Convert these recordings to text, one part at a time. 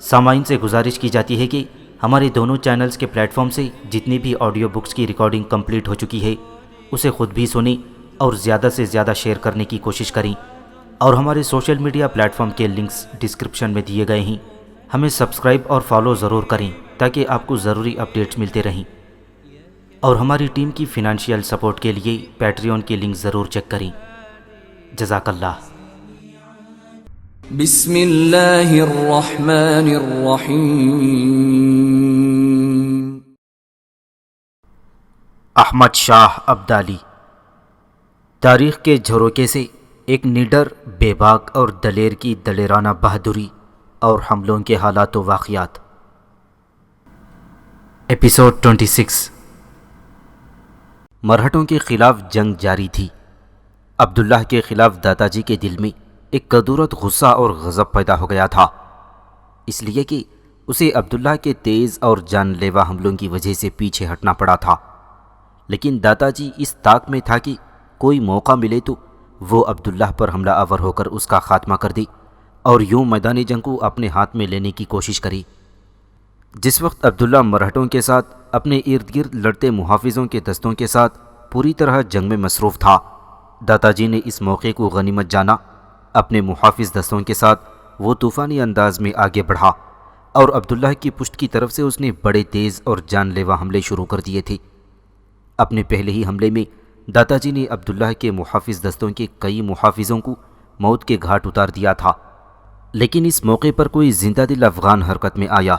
سامعین سے گزارش کی جاتی ہے کہ ہمارے دونوں چینلز کے پلیٹ فارم سے جتنی بھی آڈیو بکس کی ریکارڈنگ کمپلیٹ ہو چکی ہے اسے خود بھی سنیں اور زیادہ سے زیادہ شیئر کرنے کی کوشش کریں، اور ہمارے سوشل میڈیا پلیٹ فارم کے لنکس ڈسکرپشن میں دیے گئے ہیں، ہمیں سبسکرائب اور فالو ضرور کریں تاکہ آپ کو ضروری اپڈیٹس ملتے رہیں، اور ہماری ٹیم کی فنانشیل سپورٹ کے لیے پیٹریون کے لنک ضرور چیک کریں۔ جزاک اللہ۔ بسم اللہ الرحمن الرحیم۔ احمد شاہ ابدالی۔ تاریخ کے جھروکے سے ایک نڈر، بے باک اور دلیر کی دلیرانہ بہادری اور حملوں کے حالات و واقعات۔ ایپیسوڈ 26۔ مرہٹوں کے خلاف جنگ جاری تھی۔ عبداللہ کے خلاف داتا جی کے دل میں ایک کدورت غصہ اور غضب پیدا ہو گیا تھا، اس لیے کہ اسے عبداللہ کے تیز اور جان لیوا حملوں کی وجہ سے پیچھے ہٹنا پڑا تھا، لیکن داتا جی اس طاق میں تھا کہ کوئی موقع ملے تو وہ عبداللہ پر حملہ آور ہو کر اس کا خاتمہ کر دے اور یوں میدان جنگ کو اپنے ہاتھ میں لینے کی کوشش کری۔ جس وقت عبداللہ مرہٹوں کے ساتھ اپنے ارد گرد لڑتے محافظوں کے دستوں کے ساتھ پوری طرح جنگ میں مصروف تھا، داتا جی نے اس موقع کو غنیمت جانا، اپنے محافظ دستوں کے ساتھ وہ طوفانی انداز میں آگے بڑھا اور عبداللہ کی پشت کی طرف سے اس نے بڑے تیز اور جان لیوا حملے شروع کر دیے تھے۔ اپنے پہلے ہی حملے میں داتا جی نے عبداللہ کے محافظ دستوں کے کئی محافظوں کو موت کے گھاٹ اتار دیا تھا، لیکن اس موقع پر کوئی زندہ دل افغان حرکت میں آیا۔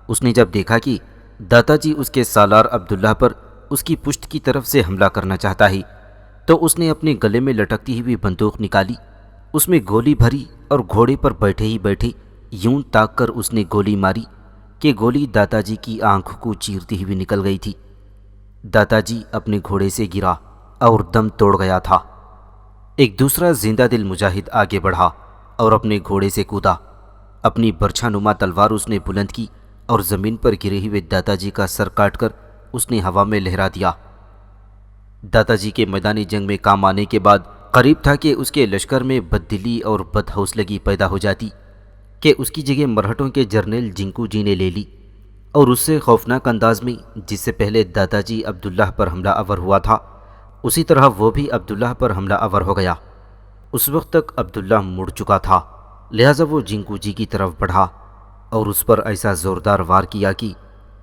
اس نے جب دیکھا کہ داتا جی اس کے سالار عبداللہ پر اس کی پشت کی طرف سے حملہ کرنا چاہتا ہے تو اس نے اپنے گلے میں لٹکتی ہوئی بندوق نکالی، اس میں گولی بھری اور گھوڑے پر بیٹھے ہی بیٹھے یوں تاک کر اس نے گولی ماری کہ گولی داتا جی کی آنکھ کو چیرتی ہوئی نکل گئی تھی۔ داتا جی اپنے گھوڑے سے گرا اور دم توڑ گیا تھا۔ ایک دوسرا زندہ دل مجاہد آگے بڑھا اور اپنے گھوڑے سے کودا، اپنی برچھا نما تلوار اس نے بلند کی اور زمین پر گرے ہوئے داتا جی کا سر کاٹ کر اس نے ہوا میں لہرا دیا۔ داتا جی کے میدانی جنگ میں کام آنے کے بعد قریب تھا کہ اس کے لشکر میں بددلی اور بد حوصلگی پیدا ہو جاتی کہ اس کی جگہ مرہٹوں کے جرنیل جنکو جی نے لے لی، اور اس سے خوفناک انداز میں جس سے پہلے داتا جی عبداللہ پر حملہ آور ہوا تھا اسی طرح وہ بھی عبداللہ پر حملہ آور ہو گیا۔ اس وقت تک عبداللہ مڑ چکا تھا، لہٰذا وہ جنکو جی کی طرف بڑھا اور اس پر ایسا زوردار وار کیا کہ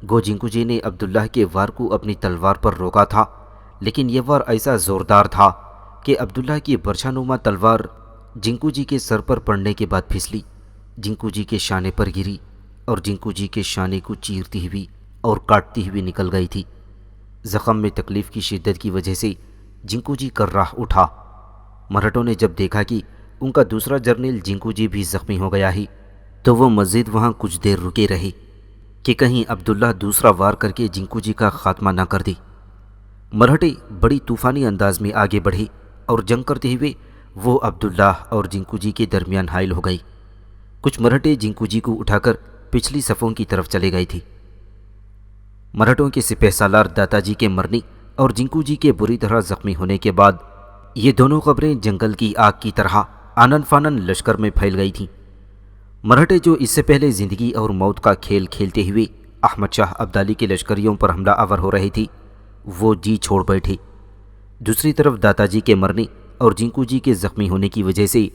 گو جنکو جی نے عبداللہ کے وار کو اپنی تلوار پر روکا تھا، لیکن یہ وار ایسا زوردار تھا کہ عبداللہ کی برچھا نما تلوار جنکو جی کے سر پر پڑنے کے بعد پھسلی، جنکو جی کے شانے پر گری اور جنکو جی کے شانے کو چیرتی ہوئی اور کاٹتی ہوئی نکل گئی تھی۔ زخم میں تکلیف کی شدت کی وجہ سے جنکو جی کرراہ اٹھا۔ مرہٹوں نے جب دیکھا کہ ان کا دوسرا جرنیل جنکو جی بھی زخمی ہو گیا ہی تو وہ مزید وہاں کچھ دیر رکے رہے کہ کہیں عبداللہ دوسرا وار کر کے جنکو جی کا خاتمہ نہ کر دے۔ مرہٹے بڑی طوفانی انداز میں آگے بڑھے اور جنگ کرتے ہوئے وہ عبداللہ اور جنکو جی کے درمیان حائل ہو گئی۔ کچھ مرہٹے جنکو جی کو اٹھا کر پچھلی صفوں کی طرف چلے گئے تھے۔ مرہٹوں کے سپہ سالار داتا جی کے مرنے اور جنکو جی کے بری طرح زخمی ہونے کے بعد یہ دونوں خبریں جنگل کی آگ کی طرح آنن فانن لشکر میں پھیل گئی تھیں۔ مرہٹے جو اس سے پہلے زندگی اور موت کا کھیل کھیلتے ہوئے احمد شاہ ابدالی کے لشکریوں پر حملہ آور ہو رہے تھے وہ جی چھوڑ بیٹھے۔ دوسری طرف داتا جی کے مرنے اور جنکو جی کے زخمی ہونے کی وجہ سے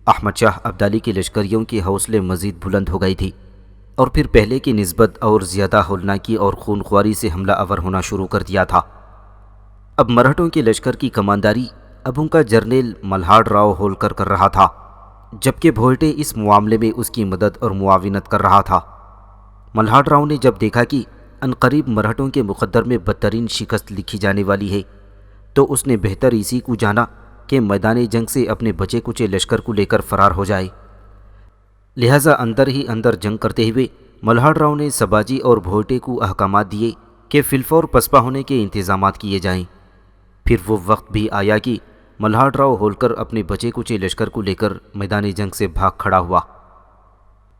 احمد شاہ ابدالی کے لشکریوں کے حوصلے مزید بلند ہو گئے تھے اور پھر پہلے کی نسبت اور زیادہ ہولناکی اور خونخواری سے حملہ آور ہونا شروع کر دیا تھا۔ اب مرہٹوں کے لشکر کی کمانداری اب ان کا جرنیل ملہاڑ راؤ ہولکر کر رہا تھا، جبکہ بھوئٹے اس معاملے میں اس کی مدد اور معاونت کر رہا تھا۔ ملہاڑ راؤ نے جب دیکھا کہ عنقریب مرہٹوں کے مقدر میں بدترین شکست لکھی جانے والی ہے تو اس نے بہتر اسی کو جانا کہ میدان جنگ سے اپنے بچے کچے لشکر کو لے کر فرار ہو جائے، لہٰذا اندر ہی اندر جنگ کرتے ہوئے ملہاڑ راؤ نے سباجی اور بھوئٹے کو احکامات دیے کہ فی الفور پسپا ہونے کے انتظامات کیے جائیں۔ پھر وہ وقت بھی آیا کہ ملہاڑ راؤ ہولکر اپنے بچے کچے لشکر کو لے کر میدان جنگ سے بھاگ کھڑا ہوا،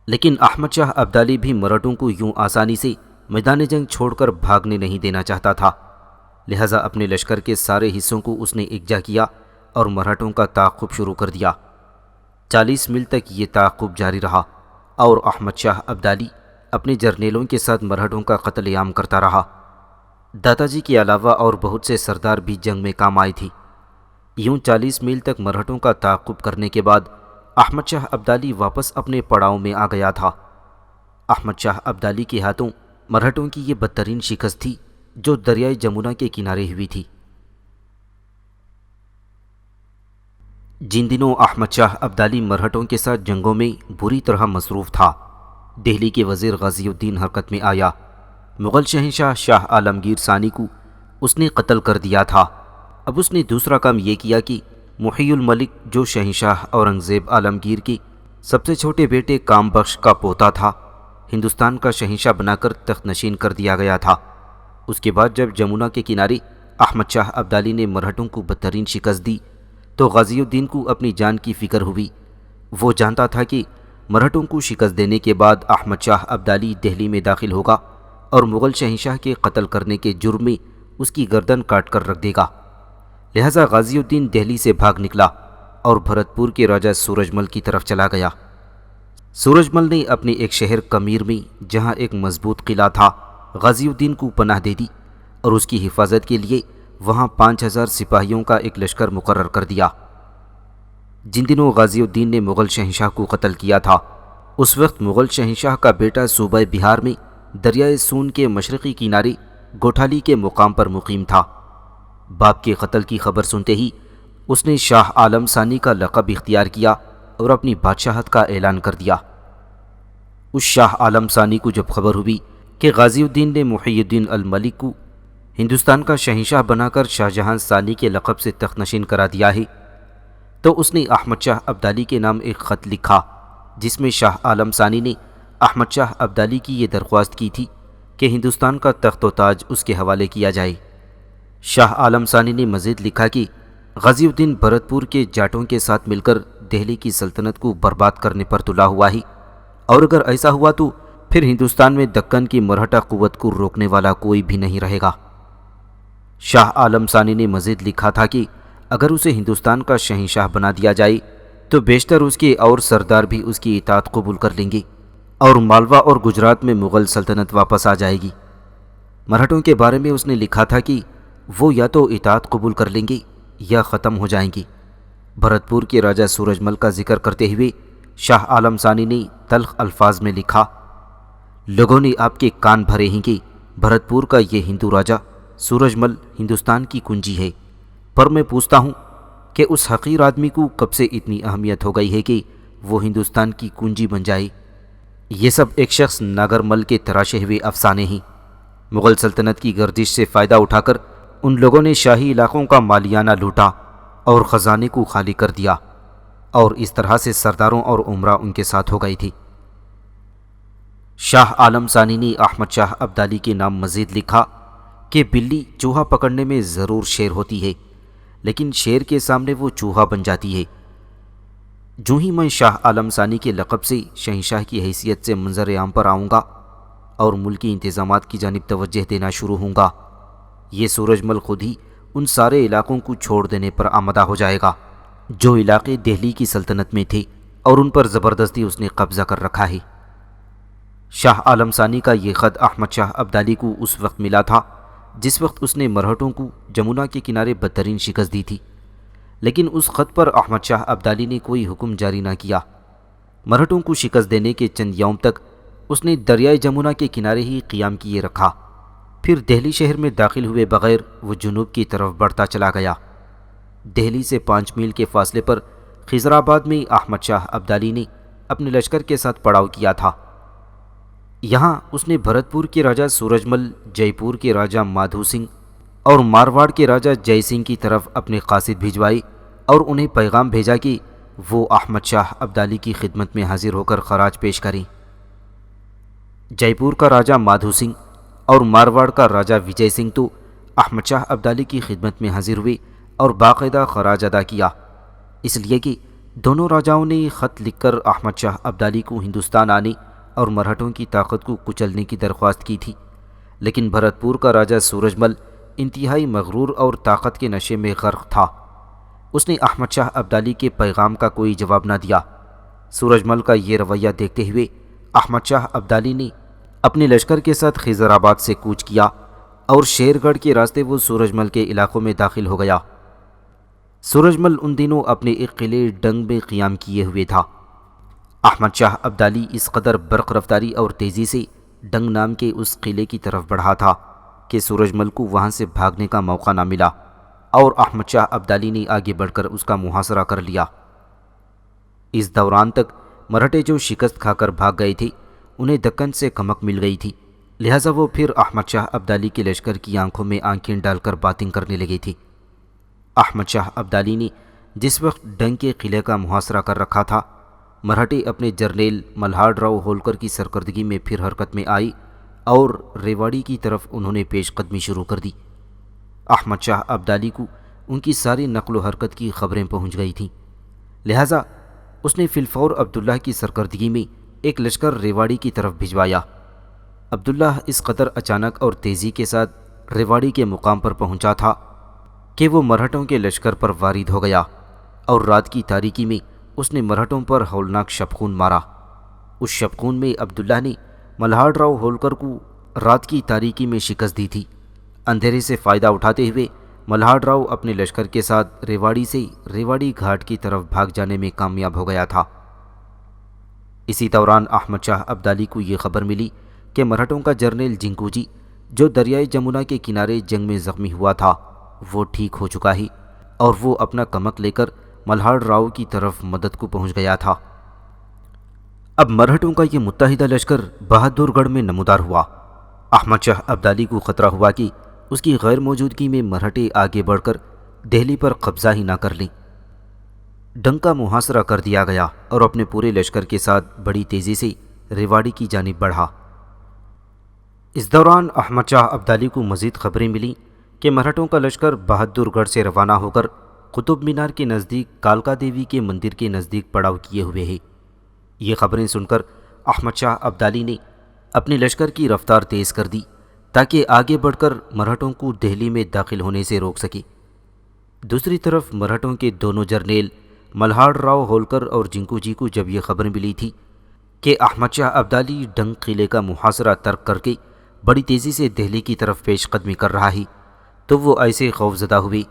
لیکن احمد شاہ ابدالی بھی مرہٹوں کو یوں آسانی سے میدان جنگ چھوڑ کر بھاگنے نہیں دینا چاہتا تھا، لہٰذا اپنے لشکر کے سارے حصوں کو اس نے یکجا کیا اور مرہٹوں کا تعاقب شروع کر دیا۔ 40 میل تک یہ تعاقب جاری رہا اور احمد شاہ ابدالی اپنے جرنیلوں کے ساتھ مرہٹوں کا قتل عام کرتا رہا۔ داتا جی کے علاوہ اور بہت سے سردار بھی جنگ میں کام آئے تھی۔ یوں 40 میل تک مرہٹوں کا تعاقب کرنے کے بعد احمد شاہ ابدالی واپس اپنے پڑاؤ میں آ گیا تھا۔ احمد شاہ ابدالی کے ہاتھوں مرہٹوں کی یہ بدترین شکست تھی جو دریائے جمنا کے کنارے ہوئی تھی۔ جن دنوں احمد شاہ ابدالی مرہٹوں کے ساتھ جنگوں میں بری طرح مصروف تھا، دہلی کے وزیر غازی الدین حرکت میں آیا۔ مغل شہنشاہ شاہ عالمگیر ثانی کو اس نے قتل کر دیا تھا۔ اب اس نے دوسرا کام یہ کیا کہ محی الملک جو شہنشاہ اورنگزیب عالمگیر کے سب سے چھوٹے بیٹے کام بخش کا پوتا تھا، ہندوستان کا شہنشاہ بنا کر تخت نشین کر دیا گیا تھا۔ اس کے بعد جب جمنا کے کنارے احمد شاہ ابدالی نے مرہٹوں کو بدترین شکست دی تو غازی الدین کو اپنی جان کی فکر ہوئی۔ وہ جانتا تھا کہ مرہٹوں کو شکست دینے کے بعد احمد شاہ ابدالی دہلی میں داخل ہوگا اور مغل شہنشاہ کے قتل کرنے کے جرم میں اس کی گردن کاٹ کر رکھ دے گا۔ لہذا غازی الدین دہلی سے بھاگ نکلا اور بھرت پور کے راجہ سورج مل کی طرف چلا گیا۔ سورج مل نے اپنے ایک شہر کمیر میں جہاں ایک مضبوط قلعہ تھا، غازی الدین کو پناہ دے دی اور اس کی حفاظت کے لیے وہاں 5000 سپاہیوں کا ایک لشکر مقرر کر دیا۔ جن دنوں غازی الدین نے مغل شہنشاہ کو قتل کیا تھا، اس وقت مغل شہنشاہ کا بیٹا صوبہ بہار میں دریائے سون کے مشرقی کنارے گوٹھالی کے مقام پر مقیم تھا۔ باپ کے قتل کی خبر سنتے ہی اس نے شاہ عالم ثانی کا لقب اختیار کیا اور اپنی بادشاہت کا اعلان کر دیا۔ اس شاہ عالم ثانی کو جب خبر ہوئی کہ غازی الدین نے محی الدین الملک کو ہندوستان کا شہنشاہ بنا کر شاہ جہاں ثانی کے لقب سے تخت نشین کرا دیا ہے، تو اس نے احمد شاہ ابدالی کے نام ایک خط لکھا جس میں شاہ عالم ثانی نے احمد شاہ ابدالی کی یہ درخواست کی تھی کہ ہندوستان کا تخت و تاج اس کے حوالے کیا جائے۔ شاہ عالم ثانی نے مزید لکھا کہ غازی الدین بھرت پور کے جاٹوں کے ساتھ مل کر دہلی کی سلطنت کو برباد کرنے پر تلا ہوا ہے، اور اگر ایسا ہوا تو پھر ہندوستان میں دکن کی مرہٹا قوت کو روکنے والا کوئی بھی نہیں رہے گا۔ شاہ عالم ثانی نے مزید لکھا تھا کہ اگر اسے ہندوستان کا شہنشاہ بنا دیا جائے تو بیشتر اس کے اور سردار بھی اس کی اطاعت قبول کر لیں گے اور مالوا اور گجرات میں مغل سلطنت واپس آ جائے گی۔ مرہٹوں کے بارے میں اس نے لکھا تھا کہ وہ یا تو اطاعت قبول کر لیں گے یا ختم ہو جائیں گی۔ بھرت پور کے راجہ سورج مل کا ذکر کرتے ہوئے شاہ عالم ثانی نے تلخ الفاظ میں لکھا، لوگوں نے آپ کے کان بھرے ہیں کہ بھرت پور کا یہ ہندو راجہ سورج مل ہندوستان کی کنجی ہے، پر میں پوچھتا ہوں کہ اس حقیر آدمی کو کب سے اتنی اہمیت ہو گئی ہے کہ وہ ہندوستان کی کنجی بن جائے؟ یہ سب ایک شخص ناگر مل کے تراشے ہوئے افسانے ہیں۔ مغل سلطنت کی گردش سے فائدہ اٹھا کر ان لوگوں نے شاہی علاقوں کا مالیانہ لوٹا اور خزانے کو خالی کر دیا، اور اس طرح سے سرداروں اور عمرہ ان کے ساتھ ہو گئی تھی۔ شاہ عالم ثانی نے احمد شاہ ابدالی کے نام مزید لکھا کہ بلی چوہا پکڑنے میں ضرور شیر ہوتی ہے، لیکن شیر کے سامنے وہ چوہا بن جاتی ہے۔ جو ہی میں شاہ عالم ثانی کے لقب سے شہنشاہ کی حیثیت سے منظر عام پر آؤں گا اور ملکی انتظامات کی جانب توجہ دینا شروع ہوں گا، یہ سورج مل خود ہی ان سارے علاقوں کو چھوڑ دینے پر آمادہ ہو جائے گا جو علاقے دہلی کی سلطنت میں تھے اور ان پر زبردستی اس نے قبضہ کر رکھا ہے۔ شاہ عالم ثانی کا یہ خط احمد شاہ ابدالی کو اس وقت ملا تھا جس وقت اس نے مرہٹوں کو جمنا کے کنارے بدترین شکست دی تھی، لیکن اس خط پر احمد شاہ ابدالی نے کوئی حکم جاری نہ کیا۔ مرہٹوں کو شکست دینے کے چند یوم تک اس نے دریائے جمنا کے کنارے ہی قیام کیے رکھا، پھر دہلی شہر میں داخل ہوئے بغیر وہ جنوب کی طرف بڑھتا چلا گیا۔ دہلی سے 5 میل کے فاصلے پر خضرآباد میں احمد شاہ ابدالی نے اپنے لشکر کے ساتھ پڑاؤ کیا تھا۔ یہاں اس نے بھرت پور کے راجہ سورج مل، جے پور کے راجہ مادھو سنگھ اور مارواڑ کے راجہ جے سنگھ کی طرف اپنے قاصد بھجوائے اور انہیں پیغام بھیجا کہ وہ احمد شاہ ابدالی کی خدمت میں حاضر ہو کر خراج پیش کریں۔ جے پور کا راجہ مادھو سنگھ اور مارواڑ کا راجہ وجے سنگھ تو احمد شاہ ابدالی کی خدمت میں حاضر ہوئے اور باقاعدہ خراج ادا کیا، اس لیے کہ دونوں راجاؤں نے خط لکھ کر احمد شاہ ابدالی کو ہندوستان آنے اور مرہٹوں کی طاقت کو کچلنے کی درخواست کی تھی۔ لیکن بھرت پور کا راجہ سورج مل انتہائی مغرور اور طاقت کے نشے میں غرق تھا، اس نے احمد شاہ ابدالی کے پیغام کا کوئی جواب نہ دیا۔ سورج مل کا یہ رویہ دیکھتے ہوئے احمد شاہ ابدالی نے اپنے لشکر کے ساتھ خیزر آباد سے کوچ کیا اور شیر گڑھ کے راستے وہ سورج مل کے علاقوں میں داخل ہو گیا۔ سورج مل ان دنوں اپنے ایک قلعے ڈنگ میں قیام کیے ہوئے تھا۔ احمد شاہ ابدالی اس قدر برق رفتاری اور تیزی سے ڈنگ نام کے اس قلعے کی طرف بڑھا تھا کہ سورج مل کو وہاں سے بھاگنے کا موقع نہ ملا اور احمد شاہ ابدالی نے آگے بڑھ کر اس کا محاصرہ کر لیا۔ اس دوران تک مرہٹے جو شکست کھا کر بھاگ گئے تھے انہیں دکن سے کمک مل گئی تھی، لہٰذا وہ پھر احمد شاہ ابدالی کے لشکر کی آنکھوں میں آنکھیں ڈال کر باتیں کرنے لگی تھی۔ احمد شاہ ابدالی نے جس وقت ڈنگ کے قلعے کا محاصرہ کر رکھا تھا، مرہٹے اپنے جرنیل ملہاڈ راؤ ہولکر کی سرکردگی میں پھر حرکت میں آئی اور ریواڑی کی طرف انہوں نے پیش قدمی شروع کر دی۔ احمد شاہ ابدالی کو ان کی ساری نقل و حرکت کی خبریں پہنچ گئی تھیں، لہٰذا اس نے فی الفور عبداللہ کی سرکردگی میں ایک لشکر ریواڑی کی طرف بھجوایا۔ عبداللہ اس قدر اچانک اور تیزی کے ساتھ ریواڑی کے مقام پر پہنچا تھا کہ وہ مرہٹوں کے لشکر پر وارد ہو گیا اور رات کی تاریکی میں اس نے مرہٹوں پر ہولناک شبخون مارا۔ اس شبخون میں عبداللہ نے ملہاڈ راؤ ہولکر کو رات کی تاریکی میں شکست دی تھی۔ اندھیرے سے فائدہ اٹھاتے ہوئے ملہاڈ راؤ اپنے لشکر کے ساتھ ریواڑی سے ریواڑی گھاٹ کی طرف بھاگ جانے میں کامیاب ہو گیا تھا۔ اسی دوران احمد شاہ ابدالی کو یہ خبر ملی کہ مرہٹوں کا جرنیل جنکوجی جو دریائے جمنا کے کنارے جنگ میں زخمی ہوا تھا وہ ٹھیک ہو چکا ہی اور وہ اپنا کمک لے کر ملہاڈ راؤ کی طرف مدد کو پہنچ گیا تھا۔ اب مرہٹوں کا یہ متحدہ لشکر بہادر گڑھ میں نمودار ہوا۔ احمد شاہ ابدالی کو خطرہ ہوا کہ اس کی غیر موجودگی میں مرہٹے آگے بڑھ کر دہلی پر قبضہ ہی نہ کر لیں۔ ڈنگ کا محاصرہ کر دیا گیا اور اپنے پورے لشکر کے ساتھ بڑی تیزی سے ریواڑی کی جانب بڑھا۔ اس دوران احمد شاہ ابدالی کو مزید خبریں ملیں کہ مرہٹوں کا لشکر بہادر گڑھ سے روانہ ہو کر قطب مینار کے نزدیک کالکا دیوی کے مندر کے نزدیک پڑاؤ کیے ہوئے ہے۔ یہ خبریں سن کر احمد شاہ ابدالی نے اپنے لشکر کی رفتار تیز کر دی تاکہ آگے بڑھ کر مرہٹوں کو دہلی میں داخل ہونے سے روک سکے۔ دوسری طرف مرہٹوں کے دونوں جرنیل ملہاڈ راؤ ہولکر اور جنکوجی کو جب یہ خبر ملی تھی کہ احمد شاہ ابدالی ڈنگ قلعے کا محاصرہ ترک کر کے بڑی تیزی سے دہلی کی طرف پیش قدمی کر رہا ہے، تو وہ ایسے خوفزدہ ہوئے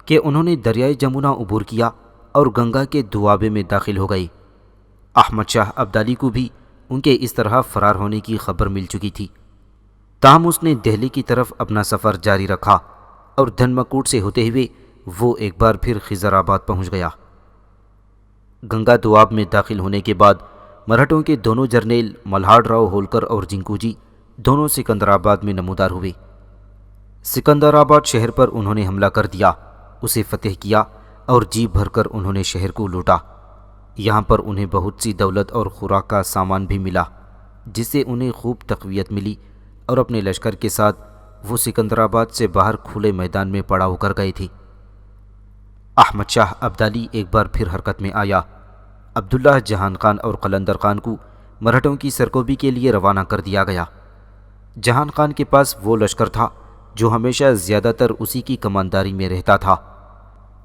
کہ انہوں نے دریائے جمنا عبور کیا اور گنگا کے دوآبے میں داخل ہو گئے۔ احمد شاہ ابدالی کو بھی ان کے اس طرح فرار ہونے کی خبر مل چکی تھی، تاہم اس نے دہلی کی طرف اپنا سفر جاری رکھا اور دھنما-کوٹ سے ہوتے ہوئے وہ ایک بار پھر خیزر آباد پہنچ گیا۔ گنگا دوآب میں داخل ہونے کے بعد مرہٹوں کے دونوں جرنیل ملہاڈ راؤ ہولکر اور جنکوجی دونوں سکندر آباد میں نمودار ہوئے۔ سکندر آباد شہر پر انہوں نے حملہ کر دیا، اسے فتح کیا اور جی بھر کر انہوں نے شہر کو لوٹا۔ یہاں پر انہیں بہت سی دولت اور خوراک کا سامان بھی ملا، جس سے انہیں خوب تقویت ملی اور اپنے لشکر کے ساتھ وہ سکندر آباد سے باہر کھلے میدان میں پڑاؤ کر گئے تھے۔ احمد شاہ ابدالی ایک بار پھر حرکت میں آیا۔ عبداللہ جہان خان اور قلندر خان کو مرہٹوں کی سرکوبی کے لیے روانہ کر دیا گیا۔ جہان خان کے پاس وہ لشکر تھا جو ہمیشہ زیادہ تر اسی کی کمانداری میں رہتا تھا،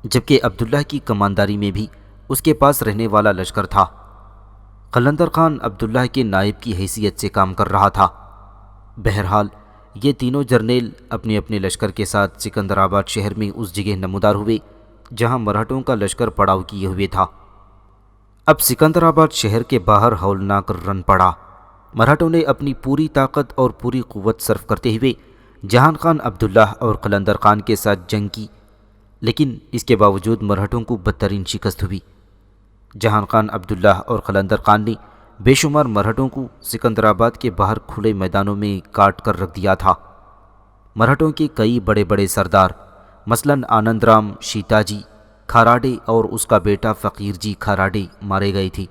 جبکہ عبداللہ کی کمانداری میں بھی اس کے پاس رہنے والا لشکر تھا۔ قلندر خان عبداللہ کے نائب کی حیثیت سے کام کر رہا تھا۔ بہرحال یہ تینوں جرنیل اپنے اپنے لشکر کے ساتھ سکندر آباد شہر میں اس جگہ نمودار ہوئے جہاں مرہٹوں کا لشکر پڑاؤ کیے ہوئے تھا۔ اب سکندر آباد شہر کے باہر ہولناک رن پڑا۔ مرہٹوں نے اپنی پوری طاقت اور پوری قوت صرف کرتے ہوئے جہان خان عبداللہ اور قلندر خان کے ساتھ جنگ کی، لیکن اس کے باوجود مرہٹوں کو بدترین شکست ہوئی۔ جہان خان عبداللہ اور قلندر خان نے بے شمار مرہٹوں کو سکندر آباد کے باہر کھلے میدانوں میں کاٹ کر رکھ دیا تھا۔ مرہٹوں کے کئی بڑے بڑے سردار مثلاً آنند رام شیتاجی کھاراڈے اور اس کا بیٹا فقیر جی کھاراڈے مارے گئے تھے۔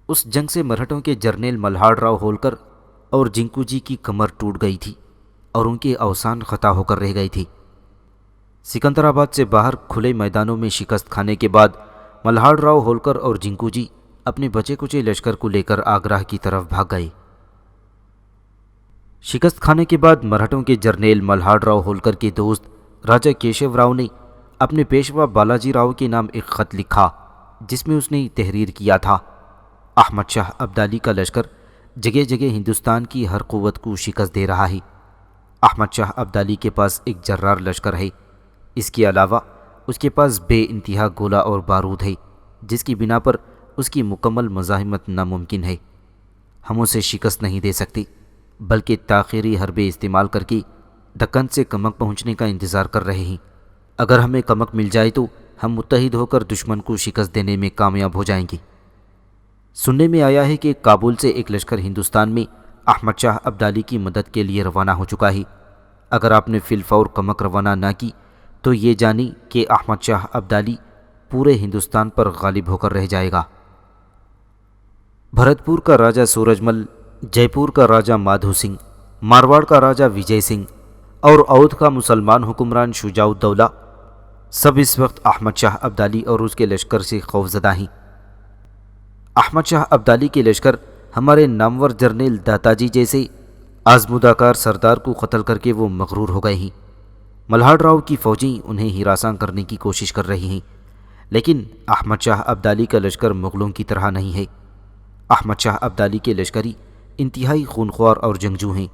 اس جنگ سے مرہٹوں کے جرنیل ملہاڈ راؤ ہولکر اور جنکوجی کی کمر ٹوٹ گئی تھی اور ان کے اوسان خطا ہو کر رہ گئی تھی۔ سکندر آباد سے باہر کھلے میدانوں میں شکست کھانے کے بعد ملہاڈ راؤ ہولکر اور جنکوجی اپنے بچے کچے لشکر کو لے کر آگرہ کی طرف بھاگ گئے۔ شکست کھانے کے بعد مرہٹوں کے جرنیل ملہاڈ راؤ ہولکر کے دوست راجہ کیشو راؤ نے اپنے پیشوا بالاجی راؤ کے نام ایک خط لکھا، جس میں اس نے تحریر کیا تھا احمد شاہ ابدالی کا لشکر جگہ جگہ ہندوستان کی ہر قوت کو شکست دے رہا ہے۔ احمد شاہ ابدالی کے پاس ایک جرار لشکر ہے۔ اس کے علاوہ اس کے پاس بے انتہا گولہ اور بارود ہے، جس کی بنا پر اس کی مکمل مزاحمت ناممکن ہے۔ ہم اسے شکست نہیں دے سکتے، بلکہ تاخیری حربے استعمال کر کے دکن سے کمک پہنچنے کا انتظار کر رہے ہیں۔ اگر ہمیں کمک مل جائے تو ہم متحد ہو کر دشمن کو شکست دینے میں کامیاب ہو جائیں گے۔ سننے میں آیا ہے کہ کابل سے ایک لشکر ہندوستان میں احمد شاہ ابدالی کی مدد کے لیے روانہ ہو چکا ہے۔ اگر آپ نے فی الفور کمک روانہ نہ کی تو یہ جانی کہ احمد شاہ ابدالی پورے ہندوستان پر غالب ہو کر رہ جائے گا۔ بھرت پور کا راجہ سورج مل، جے پور کا راجہ مادھو سنگھ، مارواڑ کا راجہ وجے سنگھ اور اودھ کا مسلمان حکمران شجاع الدولہ سب اس وقت احمد شاہ ابدالی اور اس کے لشکر سے خوفزدہ ہیں۔ احمد شاہ ابدالی کے لشکر ہمارے نامور جرنیل داتا جی جیسے آزمودہ کار سردار کو قتل کر کے وہ مغرور ہو گئے ہیں۔ ملہاڑ راؤ کی فوجیں انہیں ہراساں کرنے کی کوشش کر رہی ہیں، لیکن احمد شاہ ابدالی کا لشکر مغلوں کی طرح نہیں ہے۔ احمد شاہ ابدالی کے لشکری انتہائی خونخوار اور جنگجو ہیں،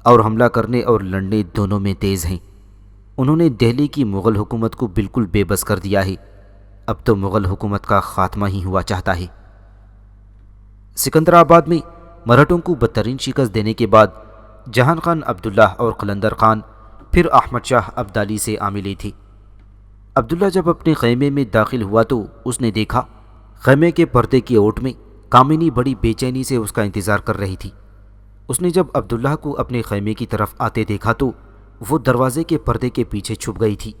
اور حملہ کرنے اور لڑنے دونوں میں تیز ہیں۔ انہوں نے دہلی کی مغل حکومت کو بالکل بے بس کر دیا ہے۔ اب تو مغل حکومت کا خاتمہ ہی ہوا چاہتا ہے۔ سکندرآباد میں مرہٹوں کو بدترین شکست دینے کے بعد جہان خان عبداللہ اور قلندر خان پھر احمد شاہ ابدالی سے آ ملے تھے۔ عبداللہ جب اپنے خیمے میں داخل ہوا تو اس نے دیکھا خیمے کے پردے کی اوٹ میں کامنی بڑی بے چینی سے اس کا انتظار کر رہی تھی۔ اس نے جب عبداللہ کو اپنے خیمے کی طرف آتے دیکھا تو وہ دروازے کے پردے کے پیچھے چھپ گئی تھی۔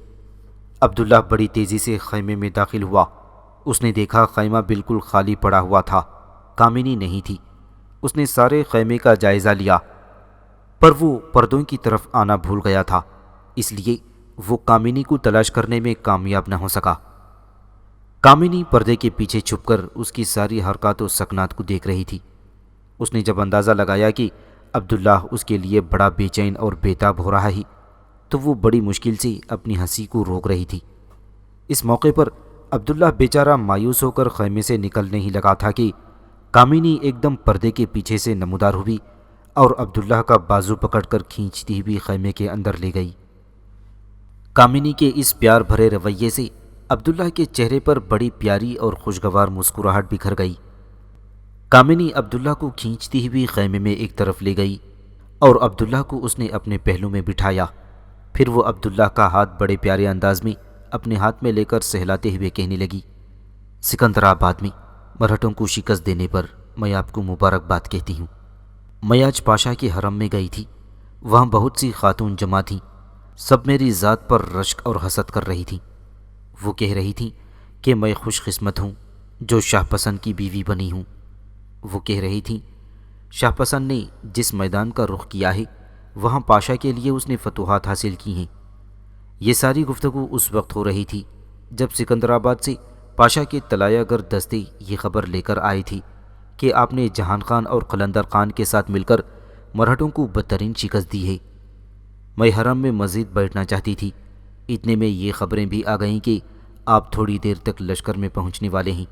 عبداللہ بڑی تیزی سے خیمے میں داخل ہوا۔ اس نے دیکھا خیمہ بالکل خالی پڑا ہوا تھا، کامنی نہیں تھی۔ اس نے سارے خیمے کا جائزہ لیا، پر وہ پردوں کی طرف آنا بھول گیا تھا، اس لیے وہ کامنی کو تلاش کرنے میں کامیاب نہ ہو سکا۔ کامنی پردے کے پیچھے چھپ کر اس کی ساری حرکات و سکنات کو دیکھ رہی تھی۔ اس نے جب اندازہ لگایا کہ عبداللہ اس کے لیے بڑا بے چین اور بےتاب ہو رہا ہے تو وہ بڑی مشکل سے اپنی ہنسی کو روک رہی تھی۔ اس موقع پر عبداللہ بیچارہ مایوس ہو کر خیمے سے نکلنے ہی لگا تھا کہ کامنی ایک دم پردے کے پیچھے سے نمودار ہوئی اور عبداللہ کا بازو پکڑ کر کھینچتی ہوئی خیمے کے اندر لے گئی۔ کامنی کے اس پیار بھرے رویے سے عبداللہ کے چہرے پر بڑی پیاری اور خوشگوار مسکراہٹ بکھر گئی۔ کامنی عبداللہ کو کھینچتی ہوئی خیمے میں ایک طرف لے گئی اور عبداللہ کو اس نے اپنے پہلو میں بٹھایا۔ پھر وہ عبداللہ کا ہاتھ بڑے پیارے انداز میں اپنے ہاتھ میں لے کر سہلاتے ہوئے کہنے لگی، سکندرآباد میں مرہٹوں کو شکست دینے پر میں آپ کو مبارکباد کہتی ہوں۔ میں آج پاشا کے حرم میں گئی تھی، وہاں بہت سی خاتون جمع تھیں، سب میری ذات پر رشک اور حسد کر رہی تھیں۔ وہ کہہ رہی تھیں کہ میں خوش قسمت ہوں جو شاہ پسند کی بیوی بنی ہوں۔ وہ کہہ رہی تھیں شاہ پسند نے جس میدان کا رخ کیا ہے وہاں پاشا کے لیے اس نے فتوحات حاصل کی ہیں۔ یہ ساری گفتگو اس وقت ہو رہی تھی جب سکندرآباد سے پاشا کے طلایہ گر دستے یہ خبر لے کر آئی تھی کہ آپ نے جہان خان اور قلندر خان کے ساتھ مل کر مرہٹوں کو بدترین شکست دی ہے۔ میں حرم میں مزید بیٹھنا چاہتی تھی، اتنے میں یہ خبریں بھی آ گئیں کہ آپ تھوڑی دیر تک لشکر میں پہنچنے والے ہیں،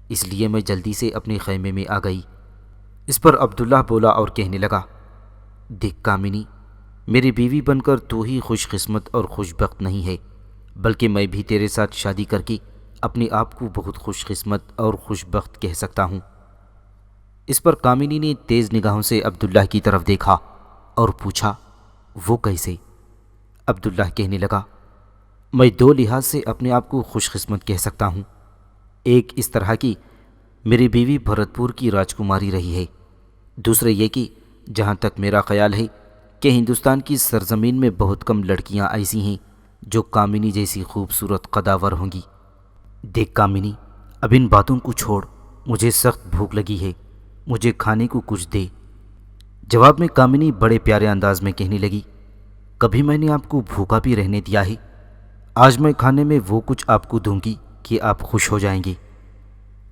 اس لیے میں جلدی سے اپنے خیمے میں آ گئی۔ اس پر عبداللہ بولا اور کہنے لگا، دیکھ کامنی، میری بیوی بن کر تو ہی خوش قسمت اور خوش بخت نہیں ہے، بلکہ میں بھی تیرے ساتھ شادی کر کے اپنے آپ کو بہت خوش قسمت اور خوش بخت کہہ سکتا ہوں۔ اس پر کامنی نے تیز نگاہوں سے عبداللہ کی طرف دیکھا اور پوچھا، وہ کیسے؟ عبداللہ کہنے لگا، میں دو لحاظ سے اپنے آپ کو خوش قسمت کہہ سکتا ہوں۔ ایک اس طرح کی میری بیوی بھرت پور کی راجکماری رہی ہے، دوسرے یہ کہ جہاں تک میرا خیال ہے کہ ہندوستان کی سرزمین میں بہت کم لڑکیاں ایسی ہیں جو کامنی جیسی خوبصورت قداور ہوں گی۔ دیکھ کامنی، اب ان باتوں کو چھوڑ، مجھے سخت بھوک لگی ہے، مجھے کھانے کو کچھ دے۔ جواب میں کامنی بڑے پیارے انداز میں کہنے لگی، کبھی میں نے آپ کو بھوکا بھی رہنے دیا ہے؟ آج میں کھانے میں وہ کچھ آپ کو دوں گی کہ آپ خوش ہو جائیں گے۔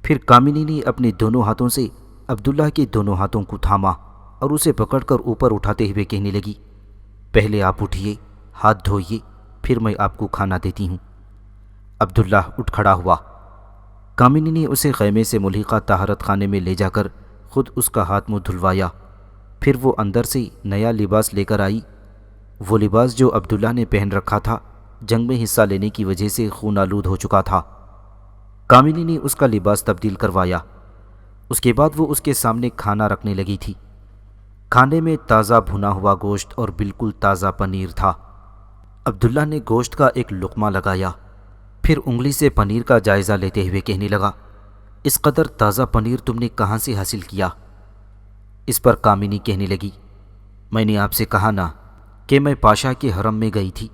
پھر کامنی نے اپنے دونوں ہاتھوں سے عبداللہ کے دونوں ہاتھوں کو تھاما اور اسے پکڑ کر اوپر اٹھاتے ہوئے کہنے لگی، پہلے آپ اٹھیے، ہاتھ دھوئیے، پھر میں آپ کو کھانا دیتی ہوں۔ عبداللہ اٹھ کھڑا ہوا۔ کامنی نے اسے خیمے سے ملحقہ طہارت خانے میں لے جا کر خود اس کا ہاتھ منہ دھلوایا، پھر وہ اندر سے نیا لباس لے کر آئی۔ وہ لباس جو عبداللہ نے پہن رکھا تھا جنگ میں حصہ لینے کی وجہ سے خون آلود ہو چکا تھا۔ کامنی نے اس کا لباس تبدیل کروایا۔ اس کے بعد وہ اس کے سامنے کھانا رکھنے لگی تھی۔ کھانے میں تازہ بھنا ہوا گوشت اور بالکل تازہ پنیر تھا۔ عبداللہ نے گوشت کا ایک لقمہ لگایا، پھر انگلی سے پنیر کا جائزہ لیتے ہوئے کہنے لگا، اس قدر تازہ پنیر تم نے کہاں سے حاصل کیا؟ اس پر کامنی کہنے لگی، میں نے آپ سے کہا نا کہ میں پاشا کے حرم میں گئی تھی،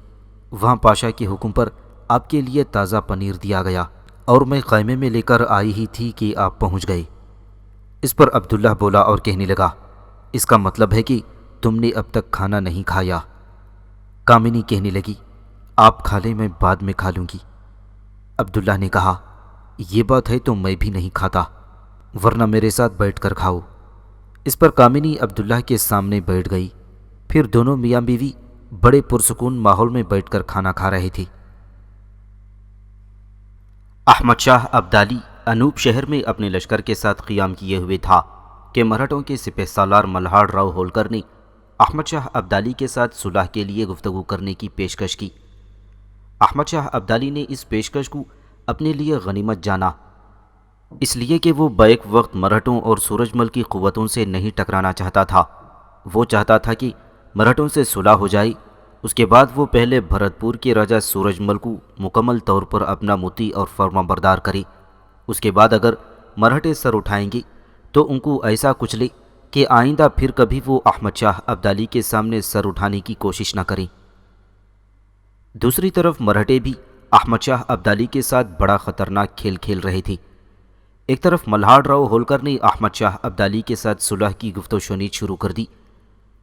وہاں پاشا کے حکم پر آپ کے لیے تازہ پنیر دیا گیا اور میں خیمے میں لے کر آئی ہی تھی کہ آپ پہنچ گئے۔ اس پر عبداللہ بولا اور کہنے لگا، اس کا مطلب ہے کہ تم نے اب تک کھانا نہیں کھایا۔ کامنی کہنے لگی، آپ کھا لیں، میں بعد میں کھا لوں گی۔ عبداللہ نے کہا، یہ بات ہے تو میں بھی نہیں کھاتا، ورنہ میرے ساتھ بیٹھ کر کھاؤ۔ اس پر کامنی عبداللہ کے سامنے بیٹھ گئی، پھر دونوں میاں بیوی بڑے پرسکون ماحول میں بیٹھ کر کھانا کھا رہے تھے۔ احمد شاہ ابدالی انوپ شہر میں اپنے لشکر کے ساتھ قیام کیے ہوئے تھا کہ مرہٹوں کے سپہ سالار ملہاڑ راؤ ہولکر نے احمد شاہ ابدالی کے ساتھ صلح کے لیے گفتگو کرنے کی پیشکش کی۔ احمد شاہ ابدالی نے اس پیشکش کو اپنے لیے غنیمت جانا، اس لیے کہ وہ بیک وقت مرہٹوں اور سورج مل کی قوتوں سے نہیں ٹکرانا چاہتا تھا۔ وہ چاہتا تھا کہ مرہٹوں سے صلح ہو جائے، اس کے بعد وہ پہلے بھرت پور کے راجہ سورج مل کو مکمل طور پر اپنا مطیع اور فرما بردار کرے، اس کے بعد اگر مرہٹے سر اٹھائیں گے تو ان کو ایسا کچلے کہ آئندہ پھر کبھی وہ احمد شاہ ابدالی کے سامنے سر اٹھانے کی کوشش نہ کریں۔ دوسری طرف مرہٹے بھی احمد شاہ ابدالی کے ساتھ بڑا خطرناک کھیل کھیل رہے تھے۔ ایک طرف ملہاڑ راؤ ہولکر نے احمد شاہ ابدالی کے ساتھ صلح کی گفت و شنید شروع کر دی،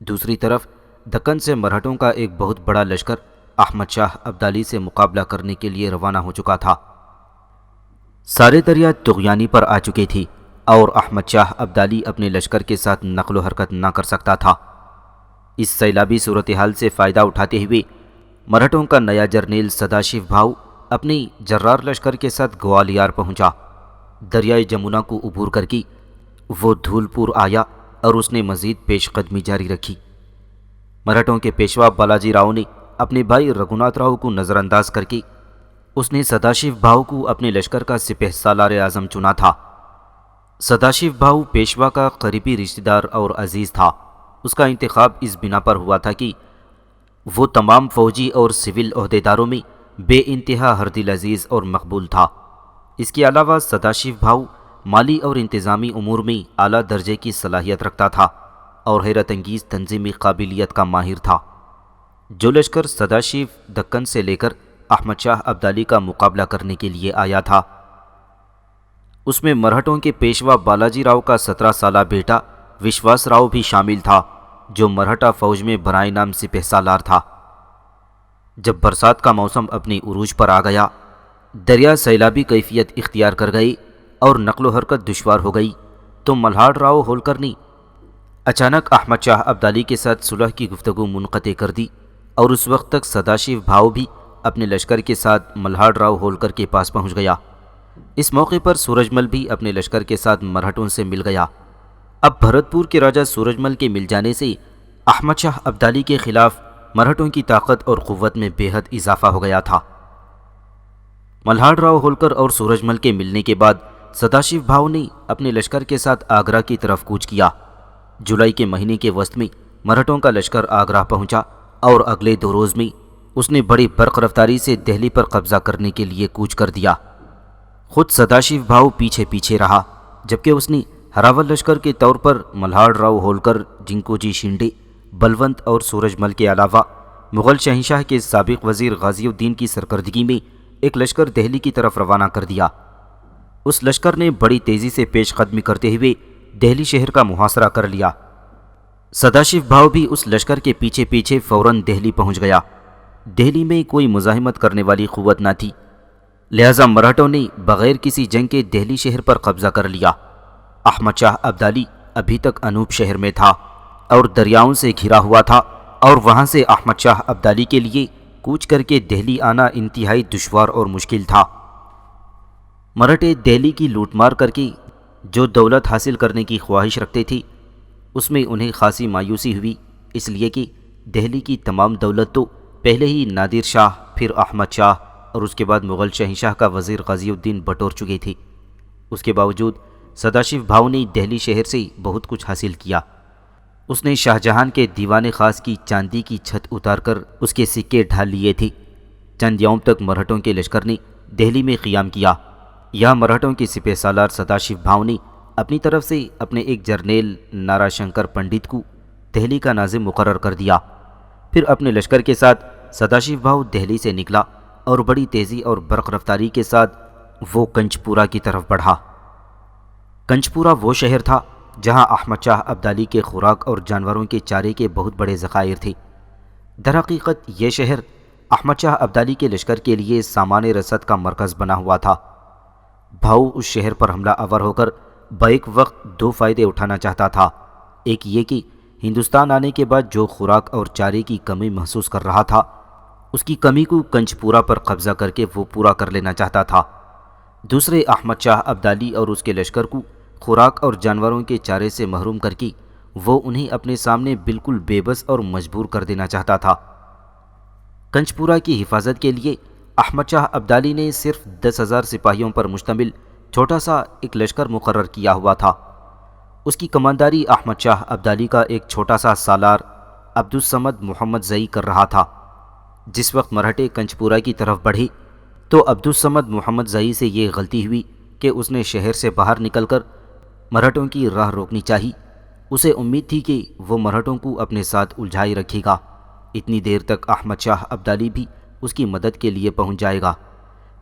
دوسری طرف دکن سے مرہٹوں کا ایک بہت بڑا لشکر احمد شاہ ابدالی سے مقابلہ کرنے کے لیے روانہ ہو چکا تھا۔ سارے دریا طغیانی پر آ چکے تھے اور احمد شاہ ابدالی اپنے لشکر کے ساتھ نقل و حرکت نہ کر سکتا تھا۔ اس سیلابی صورتحال سے فائدہ اٹھاتے ہوئے مرہٹوں کا نیا جرنیل سداشیو بھاؤ اپنی جرار لشکر کے ساتھ گوالیار پہنچا۔ دریائے جمنا کو عبور کر کے وہ دھول پور آیا اور اس نے مزید پیش قدمی جاری رکھی۔ مرہٹوں کے پیشوا بالاجی راؤ نے اپنے بھائی رگھوناتھ راؤ کو نظر انداز کر کے اس نے سداشیو بھاؤ کو اپنے لشکر کا سپہ سالار اعظم چنا تھا۔ سداشیو بھاؤ پیشوا کا قریبی رشتہ دار اور عزیز تھا۔ اس کا انتخاب اس بنا پر ہوا تھا کہ وہ تمام فوجی اور سول عہدیداروں میں بے انتہا ہردل عزیز اور مقبول تھا۔ اس کے علاوہ سداشیو بھاؤ مالی اور انتظامی امور میں اعلیٰ درجے کی صلاحیت رکھتا تھا اور حیرت انگیز تنظیمی قابلیت کا ماہر تھا۔ جو لشکر سداشیو دکن سے لے کر احمد شاہ ابدالی کا مقابلہ کرنے کے لیے آیا تھا، اس میں مرہٹوں کے پیشوا بالاجی راؤ کا 17 سالہ بیٹا وشواس راؤ بھی شامل تھا، جو مرہٹا فوج میں برائے نام سپہ سالار تھا۔ جب برسات کا موسم اپنی عروج پر آ گیا، دریا سیلابی کیفیت اختیار کر گئی اور نقل و حرکت دشوار ہو گئی، تو ملہاڑ راؤ ہولکر نے اچانک احمد شاہ ابدالی کے ساتھ صلح کی گفتگو منقطع کر دی اور اس وقت تک سداشیو بھاؤ بھی اپنے لشکر کے ساتھ ملہاڑ راؤ ہولکر کے پاس پہنچ گیا۔ اس موقع پر سورج مل بھی اپنے لشکر کے ساتھ مرہٹوں سے مل گیا۔ اب بھرت پور کے راجہ سورج مل کے مل جانے سے احمد شاہ ابدالی کے خلاف مرہٹوں کی طاقت اور قوت میں بے حد اضافہ ہو گیا تھا۔ ملہاڑ راؤ ہولکر اور سورج مل کے ملنے کے بعد سداشیو بھاؤ نے اپنے لشکر کے ساتھ آگرہ کی طرف کوچ کیا۔ جولائی کے مہینے کے وسط میں مرہٹوں کا لشکر آگرہ پہنچا اور اگلے 2 روز میں اس نے بڑی برق رفتاری سے دہلی پر قبضہ کرنے کے لیے کوچ کر دیا۔ خود سداشیو بھاؤ پیچھے پیچھے رہا، جبکہ اس نے ہراول لشکر کے طور پر ملہاڑ راؤ ہولکر، جنکوجی شنڈے، بلونت اور سورج مل کے علاوہ مغل شہنشاہ کے سابق وزیر غازی الدین کی سرکردگی میں ایک لشکر دہلی کی طرف روانہ کر دیا۔ اس لشکر نے بڑی تیزی سے پیش قدمی کرتے ہوئے دہلی شہر کا محاصرہ کر لیا۔ سداشیو بھاؤ بھی اس لشکر کے پیچھے پیچھے فوراً دہلی پہنچ گیا۔ دہلی میں کوئی مزاحمت کرنے والی قوت نہ تھی، لہذا مرہٹوں نے بغیر کسی جنگ کے دہلی شہر پر قبضہ کر لیا۔ احمد شاہ ابدالی ابھی تک انوپ شہر میں تھا اور دریاؤں سے گھرا ہوا تھا، اور وہاں سے احمد شاہ ابدالی کے لیے کوچ کر کے دہلی آنا انتہائی دشوار اور مشکل تھا۔ مرہٹے دہلی کی لوٹ مار کر کے جو دولت حاصل کرنے کی خواہش رکھتے تھے اس میں انہیں خاصی مایوسی ہوئی، اس لیے کہ دہلی کی تمام دولت تو پہلے ہی نادر شاہ، پھر احمد شاہ اور اس کے بعد مغل شہنشاہ کا وزیر غازی الدین بٹور چکے تھے۔ اس کے باوجود سداشیو بھاؤ نے دہلی شہر سے بہت کچھ حاصل کیا۔ اس نے شاہ جہان کے دیوان خاص کی چاندی کی چھت اتار کر اس کے سکے ڈھال لیے تھے۔ چند یوم تک مرہٹوں کے لشکر نے دہلی میں قیام کیا۔ یہاں مرہٹوں کے سپہ سالار سداشیو بھاؤ نے اپنی طرف سے اپنے ایک جرنیل نارا شنکر پنڈت کو دہلی کا ناظم مقرر کر دیا۔ پھر اپنے لشکر کے ساتھ سداشیو بھاؤ دہلی سے نکلا اور بڑی تیزی اور برق رفتاری کے ساتھ وہ کنچپورہ کی طرف بڑھا۔ کنچپورہ وہ شہر تھا جہاں احمد شاہ ابدالی کے خوراک اور جانوروں کے چارے کے بہت بڑے ذخائر تھے۔ در حقیقت یہ شہر احمد شاہ ابدالی کے لشکر کے لیے سامان رسد کا مرکز بنا ہوا تھا۔ بھاؤ اس شہر پر حملہ آور ہو کر بیک وقت دو فائدے اٹھانا چاہتا تھا۔ ایک یہ کہ ہندوستان آنے کے بعد جو خوراک اور چارے کی کمی محسوس کر رہا تھا، اس کی کمی کو کنچپورہ پر قبضہ کر کے وہ پورا کر لینا چاہتا تھا۔ دوسرے، احمد شاہ ابدالی اور اس کے لشکر کو خوراک اور جانوروں کے چارے سے محروم کر کے وہ انہیں اپنے سامنے بالکل بے بس اور مجبور کر دینا چاہتا تھا۔ کنچپورہ کی حفاظت کے لیے احمد شاہ ابدالی نے صرف 10,000 سپاہیوں پر مشتمل چھوٹا سا ایک لشکر مقرر کیا ہوا تھا۔ اس کی کمانداری احمد شاہ ابدالی کا ایک چھوٹا سا سالار عبدالصمد محمد زئی کر رہا تھا۔ جس وقت مرہٹے کنچپورہ کی طرف بڑھے تو عبدالصمد محمد زئی سے یہ غلطی ہوئی کہ اس نے شہر سے باہر نکل کر مرہٹوں کی راہ روکنی چاہی۔ اسے امید تھی کہ وہ مرہٹوں کو اپنے ساتھ الجھائے رکھے گا، اتنی دیر تک احمد شاہ ابدالی بھی اس کی مدد کے لیے پہنچ جائے گا،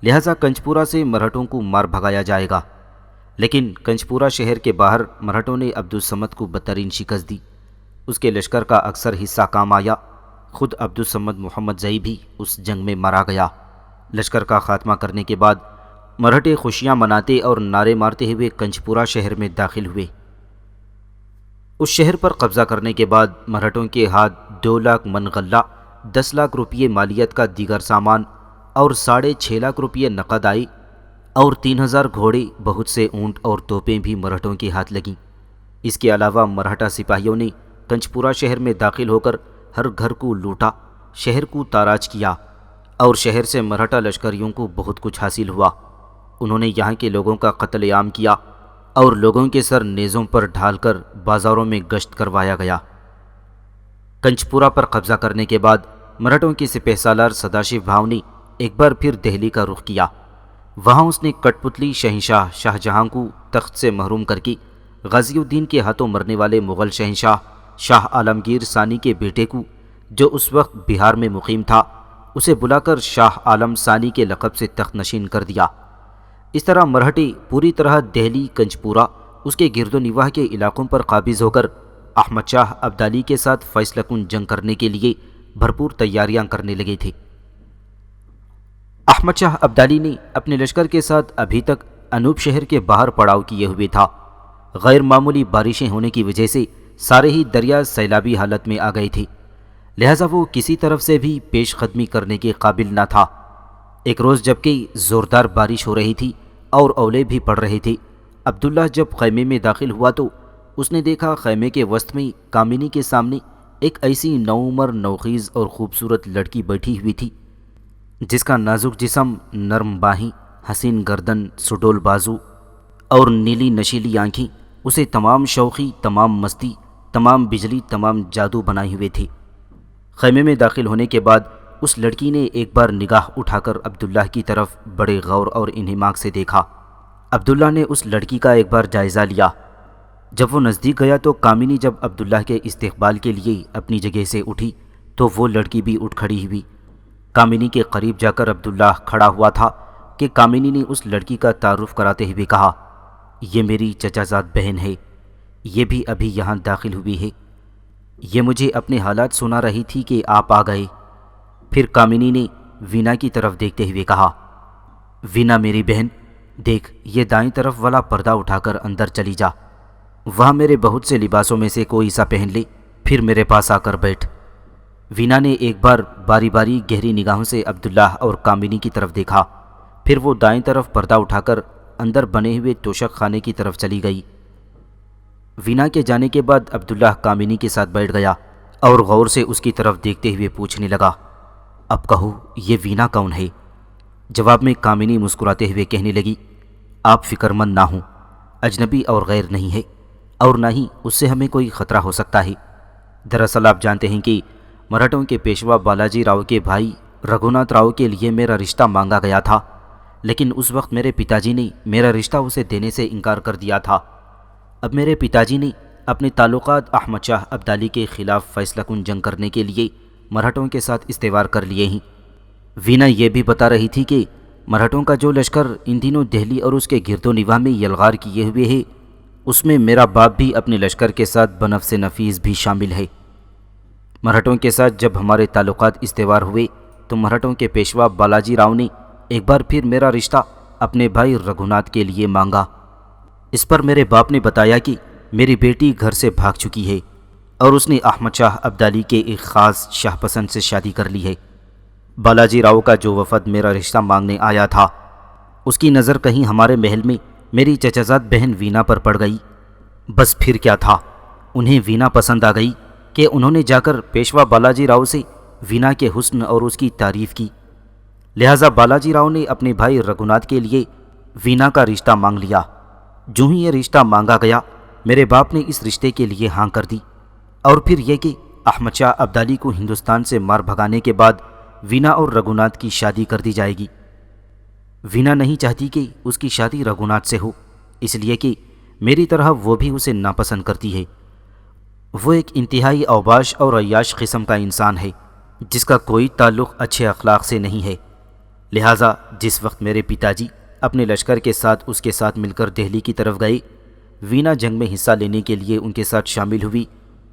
لہٰذا کنچپورہ سے مرہٹوں کو مار بھگایا جائے گا۔ لیکن کنچپورہ شہر کے باہر مرہٹوں نے عبدالصمد کو بدترین شکست دی۔ اس کے لشکر کا اکثر حصہ کام آیا، خود عبدالصمد محمد زئی بھی اس جنگ میں مارا گیا۔ لشکر کا خاتمہ کرنے کے بعد مرہٹے خوشیاں مناتے اور نعرے مارتے ہوئے کنچپورہ شہر میں داخل ہوئے۔ اس شہر پر قبضہ کرنے کے بعد مرہٹوں کے ہاتھ 2 لاکھ من غلہ، 10 لاکھ روپے مالیت کا دیگر سامان اور 6.5 لاکھ روپے نقد آئے اور 3,000 گھوڑے، بہت سے اونٹ اور توپیں بھی مرہٹوں کے ہاتھ لگیں۔ اس کے علاوہ مرہٹا سپاہیوں نے کنچپورہ شہر میں داخل ہو کر ہر گھر کو لوٹا، شہر کو تاراج کیا اور شہر سے مرہٹا لشکریوں کو بہت کچھ حاصل ہوا۔ انہوں نے یہاں کے لوگوں کا قتل عام کیا اور لوگوں کے سر نیزوں پر ڈھال کر بازاروں میں گشت کروایا گیا۔ کنچپورہ پر قبضہ کرنے کے بعد مرہٹوں کے سپہ سالار سداشیو بھاؤ نے ایک بار پھر دہلی کا رخ کیا۔ وہاں اس نے کٹ پتلی شہنشاہ شاہ جہاں کو تخت سے محروم کر کے غازی الدین کے ہاتھوں مرنے والے مغل شہنشاہ شاہ عالمگیر ثانی کے بیٹے کو، جو اس وقت بہار میں مقیم تھا، اسے بلا کر شاہ عالم ثانی کے لقب سے تخت نشین کر دیا۔ اس طرح مرہٹے پوری طرح دہلی، کنچپورہ، اس کے گرد و نواح کے علاقوں پر قابض ہو کر احمد شاہ ابدالی کے ساتھ فیصلہ کن جنگ کرنے کے لیے بھرپور تیاریاں کرنے لگے تھے۔ احمد شاہ ابدالی نے اپنے لشکر کے ساتھ ابھی تک انوپ شہر کے باہر پڑاؤ کیے ہوئے تھا۔ غیر معمولی بارشیں ہونے کی وجہ سے سارے ہی دریا سیلابی حالت میں آ گئے تھے، لہٰذا وہ کسی طرف سے بھی پیش قدمی کرنے کے قابل نہ تھا۔ ایک روز جبکہ زوردار بارش ہو رہی تھی اور اولے بھی پڑ رہے تھے، عبداللہ جب خیمے میں داخل ہوا تو اس نے دیکھا خیمے کے وسط میں کامنی کے سامنے ایک ایسی نوعمر، نوخیز اور خوبصورت لڑکی بیٹھی ہوئی تھی جس کا نازک جسم، نرم باہیں، حسین گردن، سڈول بازو اور نیلی نشیلی آنکھیں اسے تمام شوخی، تمام مستی، تمام بجلی، تمام جادو بنائے ہوئے تھے۔ خیمے میں داخل ہونے کے بعد اس لڑکی نے ایک بار نگاہ اٹھا کر عبداللہ کی طرف بڑے غور اور انہماک سے دیکھا۔ عبداللہ نے اس لڑکی کا ایک بار جائزہ لیا۔ جب وہ نزدیک گیا تو کامنی جب عبداللہ کے استقبال کے لیے اپنی جگہ سے اٹھی تو وہ لڑکی بھی اٹھ کھڑی ہوئی۔ کامنی کے قریب جا کر عبداللہ کھڑا ہوا تھا کہ کامنی نے اس لڑکی کا تعارف کراتے ہوئے کہا، یہ میری چچا زاد بہن ہے، یہ بھی ابھی یہاں داخل ہوئی ہے، یہ مجھے اپنے حالات سنا رہی تھی کہ آپ آ گئے۔ پھر کامنی نے وینا کی طرف دیکھتے ہوئے کہا، وینا میری بہن، دیکھ یہ دائیں طرف والا پردہ اٹھا کر اندر چلی جا، وہاں میرے بہت سے لباسوں میں سے کوئی سا پہن لے، پھر میرے پاس آ کر بیٹھ۔ وینا نے ایک بار باری باری گہری نگاہوں سے عبداللہ اور کامنی کی طرف دیکھا، پھر وہ دائیں طرف پردہ اٹھا کر اندر بنے ہوئے توشک خانے کی طرف چلی گئی۔ وینا کے جانے کے بعد عبداللہ کامنی کے ساتھ بیٹھ گیا اور غور سے اس کی طرف دیکھتے ہوئے پوچھنے لگا، اب کہو یہ وینا کون ہے؟ جواب میں کامنی مسکراتے ہوئے کہنے لگی، آپ فکر مند نہ ہوں، اجنبی اور غیر نہیں ہے، اور نہ ہی اس سے ہمیں کوئی خطرہ ہو سکتا ہے۔ دراصل آپ جانتے ہیں کہ مراٹھوں کے پیشوا بالاجی راؤ کے بھائی رگھوناتھ راؤ کے لیے میرا رشتہ مانگا گیا تھا، لیکن اس وقت میرے پتا جی نے میرا رشتہ اسے دینے سے انکار کر دیا تھا۔ اب میرے پتا جی نے اپنے تعلقات احمد شاہ ابدالی کے خلاف فیصلہ کن جنگ کرنے کے لیے مراٹھوں کے ساتھ استوار کر لیے ہیں۔ وینا یہ بھی بتا رہی تھی کہ مراٹھوں کا جو لشکر ان دنوں دہلی اور اس کے گرد و نواح میں یلغار کیے ہوئے ہے، اس میں میرا باپ بھی اپنے لشکر کے ساتھ بنفس نفیس بھی شامل ہے۔ مراٹھوں کے ساتھ جب ہمارے تعلقات استوار ہوئے تو مراٹھوں کے پیشوا بالاجی راؤ نے ایک بار پھر میرا رشتہ اپنے بھائی رگھوناتھ کے لیے مانگا۔ اس پر میرے باپ نے بتایا کہ میری بیٹی گھر سے بھاگ چکی ہے اور اس نے احمد شاہ ابدالی کے ایک خاص شاہ پسند سے شادی کر لی ہے۔ بالاجی راؤ کا جو وفد میرا رشتہ مانگنے آیا تھا، اس کی نظر کہیں ہمارے محل میں میری چچازاد بہن وینا پر پڑ گئی۔ بس پھر کیا تھا، انہیں وینا پسند آ گئی کہ انہوں نے جا کر پیشوا بالاجی راؤ سے وینا کے حسن اور اس کی تعریف کی۔ لہٰذا بالاجی راؤ نے اپنے بھائی رگھوناتھ کے لیے وینا کا رشتہ مانگ لیا۔ جو ہی یہ رشتہ مانگا گیا، میرے باپ نے اس رشتے کے لیے ہاں کر دی، اور پھر یہ کہ احمد شاہ ابدالی کو ہندوستان سے مار بھگانے کے بعد وینا اور رگھوناتھ کی شادی کر دی جائے گی۔ وینا نہیں چاہتی کہ اس کی شادی رگھوناتھ سے ہو، اس لیے کہ میری طرح وہ بھی اسے ناپسند کرتی ہے۔ وہ ایک انتہائی اوباش اور عیاش قسم کا انسان ہے جس کا کوئی تعلق اچھے اخلاق سے نہیں ہے۔ لہٰذا جس وقت میرے پتا جی اپنے لشکر کے ساتھ اس کے ساتھ مل کر دہلی کی طرف گئے، وینا جنگ میں حصہ لینے کے لیے ان کے ساتھ شامل ہوئی،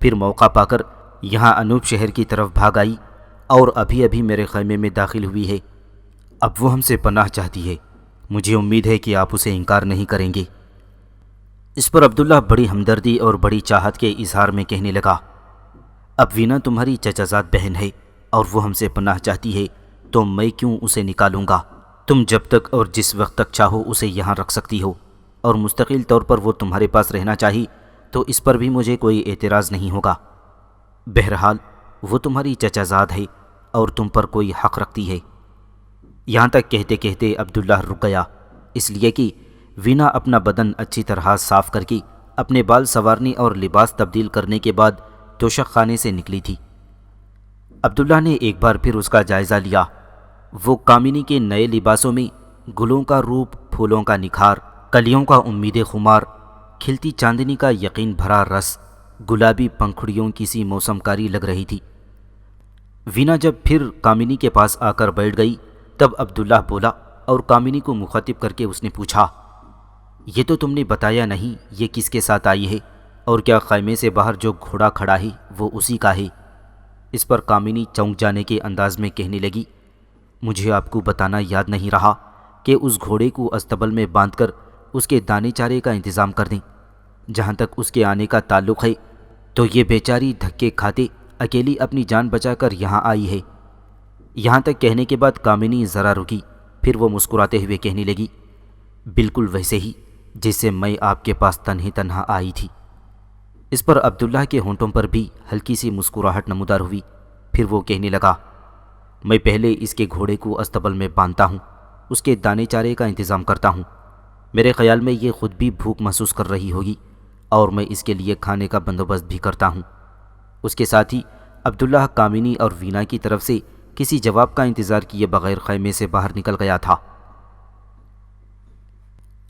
پھر موقع پا کر یہاں انوپ شہر کی طرف بھاگ آئی اور ابھی ابھی میرے خیمے میں داخل ہوئی ہے۔ اب وہ ہم سے پناہ چاہتی ہے، مجھے امید ہے کہ آپ اسے انکار نہیں کریں گے۔ اس پر عبداللہ بڑی ہمدردی اور بڑی چاہت کے اظہار میں کہنے لگا، اب وینا تمہاری چچازاد بہن ہے اور وہ ہم سے پناہ چاہتی ہے تو میں کیوں اسے نکالوں گا؟ تم جب تک اور جس وقت تک چاہو اسے یہاں رکھ سکتی ہو، اور مستقل طور پر وہ تمہارے پاس رہنا چاہی تو اس پر بھی مجھے کوئی اعتراض نہیں ہوگا۔ بہرحال وہ تمہاری چچازاد ہے اور تم پر کوئی حق رکھتی ہے۔ یہاں تک کہتے کہتے عبداللہ رک گیا، اس لیے کہ وینا اپنا بدن اچھی طرح صاف کر کے اپنے بال سنوارنے اور لباس تبدیل کرنے کے بعد توشک خانے سے نکلی تھی۔ عبداللہ نے ایک بار پھر اس کا جائزہ لیا۔ وہ کامنی کے نئے لباسوں میں گلوں کا روپ، پھولوں کا نکھار، کلیوں کا امید خمار، کھلتی چاندنی کا یقین بھرا رس، گلابی پنکھڑیوں کی سی موسم کاری لگ رہی تھی۔ وینا جب پھر کامنی کے پاس آ کر بیٹھ گئی تب عبداللہ بولا اور کامنی کو مخاطب کر کے اس نے پوچھا، یہ تو تم نے بتایا نہیں یہ کس کے ساتھ آئی ہے، اور کیا خیمے سے باہر جو گھوڑا کھڑا ہے وہ اسی کا ہے؟ اس پر کامنی چونک جانے کے انداز میں کہنے لگی، مجھے آپ کو بتانا یاد نہیں رہا کہ اس گھوڑے کو استبل میں باندھ کر اس کے دانے چارے کا انتظام کر دیں۔ جہاں تک اس کے آنے کا تعلق ہے تو یہ بیچاری دھکے کھاتے اکیلی اپنی جان بچا کر یہاں آئی ہے۔ یہاں تک کہنے کے بعد کامنی ذرا رکی، پھر وہ مسکراتے ہوئے کہنے لگی، بالکل ویسے ہی جیسے میں آپ کے پاس تنہا آئی تھی۔ اس پر عبداللہ کے ہونٹوں پر بھی ہلکی سی مسکراہٹ نمودار ہوئی، پھر وہ کہنے لگا، میں پہلے اس کے گھوڑے کو استبل میں باندھتا ہوں، اس کے دانے چارے کا انتظام کرتا ہوں۔ میرے خیال میں یہ خود بھی بھوک محسوس کر رہی ہوگی اور میں اس کے لیے کھانے کا بندوبست بھی کرتا ہوں۔ اس کے ساتھ ہی عبداللہ کامنی اور وینا کی طرف سے کسی جواب کا انتظار کیے بغیر خیمے سے باہر نکل گیا تھا۔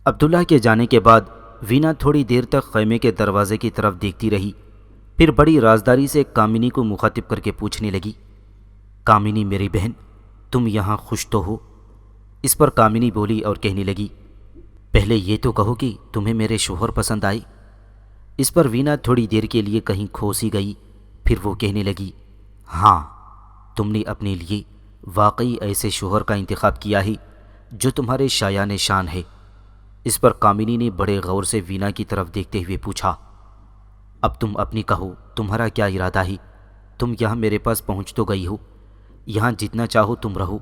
عبداللہ کے جانے کے بعد وینا تھوڑی دیر تک خیمے کے دروازے کی طرف دیکھتی رہی، پھر بڑی رازداری سے کامنی کو مخاطب کر کے پوچھنے لگی، کامنی میری بہن، تم یہاں خوش تو ہو؟ اس پر کامنی بولی اور کہنے لگی، پہلے یہ تو کہو کہ تمہیں میرے شوہر پسند آئے۔ اس پر وینا تھوڑی دیر کے لیے کہیں کھو سی گئی، پھر وہ کہنے لگی، ہاں، تم نے اپنے لیے واقعی ایسے شوہر کا انتخاب کیا ہے جو تمہارے شایان شان ہے۔ اس پر کامنی نے بڑے غور سے وینا کی طرف دیکھتے ہوئے پوچھا، اب تم اپنی کہو، تمہارا کیا ارادہ ہے؟ تم یہاں میرے پاس پہنچ تو گئی ہو، یہاں جتنا چاہو تم رہو،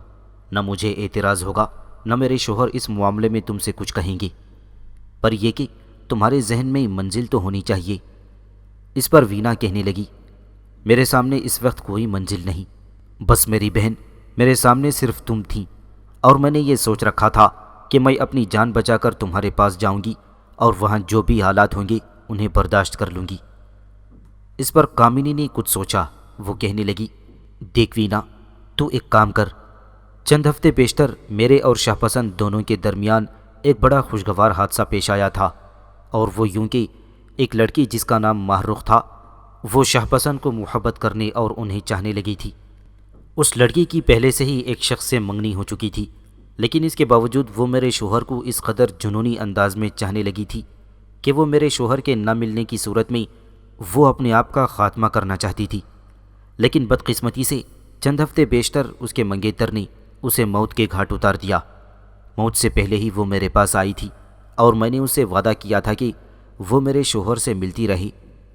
نہ مجھے اعتراض ہوگا نہ میرے شوہر اس معاملے میں تم سے کچھ کہیں گے، پر یہ کہ تمہارے ذہن میں منزل تو ہونی چاہیے۔ اس پر وینا کہنے لگی، میرے سامنے اس وقت کوئی منزل نہیں، بس میری بہن، میرے سامنے صرف تم تھیں، اور میں نے یہ سوچ رکھا تھا کہ میں اپنی جان بچا کر تمہارے پاس جاؤں گی اور وہاں جو بھی حالات ہوں گے انہیں برداشت کر لوں گی۔ اس پر کامنی نے کچھ سوچا، وہ کہنے لگی، دیکھ وینا، تو ایک کام کر، چند ہفتے بیشتر میرے اور شاہ پسند دونوں کے درمیان ایک بڑا خوشگوار حادثہ پیش آیا تھا، اور وہ یوں کہ ایک لڑکی جس کا نام ماہ رخ تھا، وہ شاہ پسند کو محبت کرنے اور انہیں چاہنے لگی تھی۔ اس لڑکی کی پہلے سے ہی ایک شخص سے منگنی ہو چکی تھی، لیکن اس کے باوجود وہ میرے شوہر کو اس قدر جنونی انداز میں چاہنے لگی تھی کہ وہ میرے شوہر کے نہ ملنے کی صورت میں وہ اپنے آپ کا خاتمہ کرنا چاہتی تھی۔ لیکن بدقسمتی سے چند ہفتے بیشتر اس کے منگیتر نے اسے موت کے گھاٹ اتار دیا۔ موت سے پہلے ہی وہ میرے پاس آئی تھی، اور میں نے اسے وعدہ کیا تھا کہ وہ میرے شوہر سے ملتی رہی۔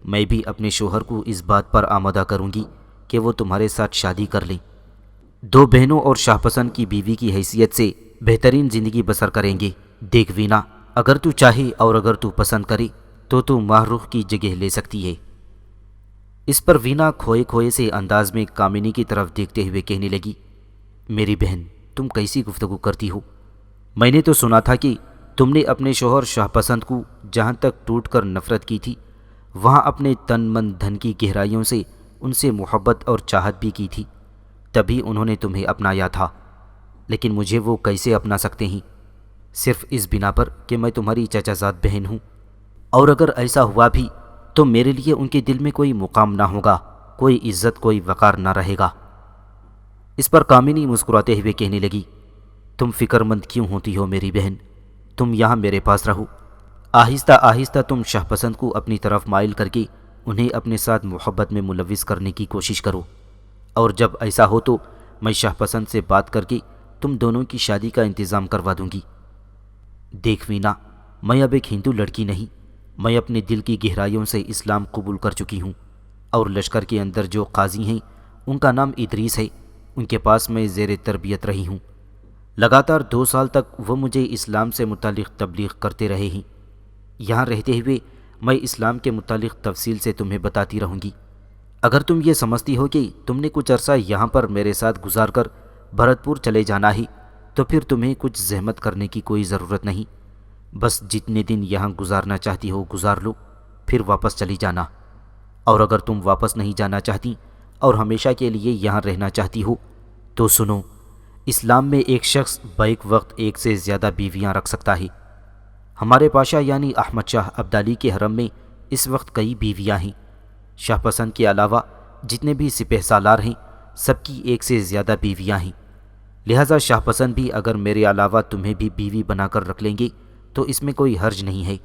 میں بھی اپنے شوہر کو اس بات پر آمادہ کروں گی کہ وہ تمہارے ساتھ شادی کر لیں، دو بہنوں اور شاہ پسند کی بیوی کی حیثیت سے بہترین زندگی بسر کریں گے۔ دیکھ وینا، اگر تو چاہے اور اگر تو پسند کرے تو ماہ رخ کی جگہ لے سکتی ہے۔ اس پر وینا کھوئے کھوئے سے انداز میں کامنی کی طرف دیکھتے ہوئے کہنے لگی، میری بہن، تم کیسی گفتگو کرتی ہو؟ میں نے تو سنا تھا کہ تم نے اپنے شوہر شاہ پسند کو جہاں تک ٹوٹ کر نفرت کی تھی، وہاں اپنے تن من دھن کی گہرائیوں سے ان سے محبت اور چاہت بھی کی تھی، تبھی انہوں نے تمہیں اپنایا تھا۔ لیکن مجھے وہ کیسے اپنا سکتے ہیں؟ صرف اس بنا پر کہ میں تمہاری چچا زاد بہن ہوں، اور اگر ایسا ہوا بھی تو میرے لیے ان کے دل میں کوئی مقام نہ ہوگا، کوئی عزت، کوئی وقار نہ رہے گا۔ اس پر کامنی مسکراتے ہوئے کہنے لگی، تم فکر مند کیوں ہوتی ہو میری بہن؟ تم یہاں میرے پاس رہو، آہستہ آہستہ تم شاہ پسند کو اپنی طرف مائل کر کے انہیں اپنے ساتھ محبت میں ملوث کرنے کی کوشش کرو، اور جب ایسا ہو تو میں شاہ پسند سے بات کر کے تم دونوں کی شادی کا انتظام کروا دوں گی۔ دیکھ وینا، میں اب ایک ہندو لڑکی نہیں، میں اپنے دل کی گہرائیوں سے اسلام قبول کر چکی ہوں، اور لشکر کے اندر جو قاضی ہیں ان کا نام ادریس ہے، ان کے پاس میں زیر تربیت رہی ہوں۔ لگاتار 2 سال تک وہ مجھے اسلام سے متعلق تبلیغ کرتے رہے ہیں۔ یہاں رہتے ہوئے میں اسلام کے متعلق تفصیل سے تمہیں بتاتی رہوں گی۔ اگر تم یہ سمجھتی ہو کہ تم نے کچھ عرصہ یہاں پر میرے ساتھ گزار کر بھرت پور چلے جانا ہی، تو پھر تمہیں کچھ زحمت کرنے کی کوئی ضرورت نہیں، بس جتنے دن یہاں گزارنا چاہتی ہو گزار لو، پھر واپس چلی جانا۔ اور اگر تم واپس نہیں جانا چاہتی اور ہمیشہ کے لیے یہاں رہنا چاہتی ہو تو سنو، اسلام میں ایک شخص بیک وقت ایک سے زیادہ بیویاں رکھ سکتا ہے۔ ہمارے پاشا یعنی احمد شاہ ابدالی کے حرم میں اس وقت کئی بیویاں ہیں۔ شاہ پسند کے علاوہ جتنے بھی سپہ سالار ہیں سب کی ایک سے زیادہ بیویاں ہیں، لہٰذا شاہ پسند بھی اگر میرے علاوہ تمہیں بھی بیوی بنا کر رکھ لیں گے تو اس میں کوئی حرج نہیں ہے،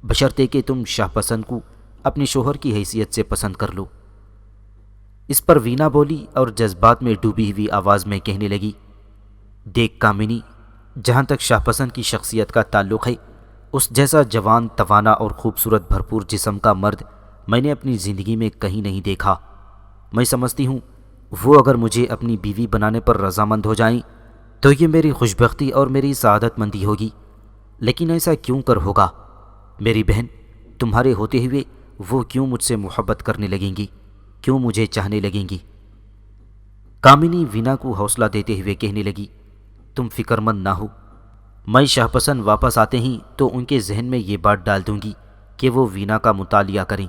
بشرطے کہ تم شاہ پسند کو اپنے شوہر کی حیثیت سے پسند کر لو۔ اس پر وینا بولی اور جذبات میں ڈوبی ہوئی آواز میں کہنے لگی، دیکھ کامنی، جہاں تک شاہ پسند کی شخصیت کا تعلق ہے، اس جیسا جوان، توانا اور خوبصورت بھرپور جسم کا مرد میں نے اپنی زندگی میں کہیں نہیں دیکھا۔ میں سمجھتی ہوں وہ اگر مجھے اپنی بیوی بنانے پر رضامند ہو جائیں تو یہ میری خوشبختی اور میری سعادت مندی ہوگی، لیکن ایسا کیوں کر ہوگا؟ میری بہن، تمہارے ہوتے ہوئے وہ کیوں مجھ سے محبت کرنے لگیں گی، کیوں مجھے چاہنے لگیں گی؟ کامنی وینا کو حوصلہ دیتے ہوئے کہنے لگی، تم فکر مند نہ ہو، میں شاہ پسند واپس آتے ہیں تو ان کے ذہن میں یہ بات ڈال دوں گی کہ وہ وینا کا مطالعہ کریں۔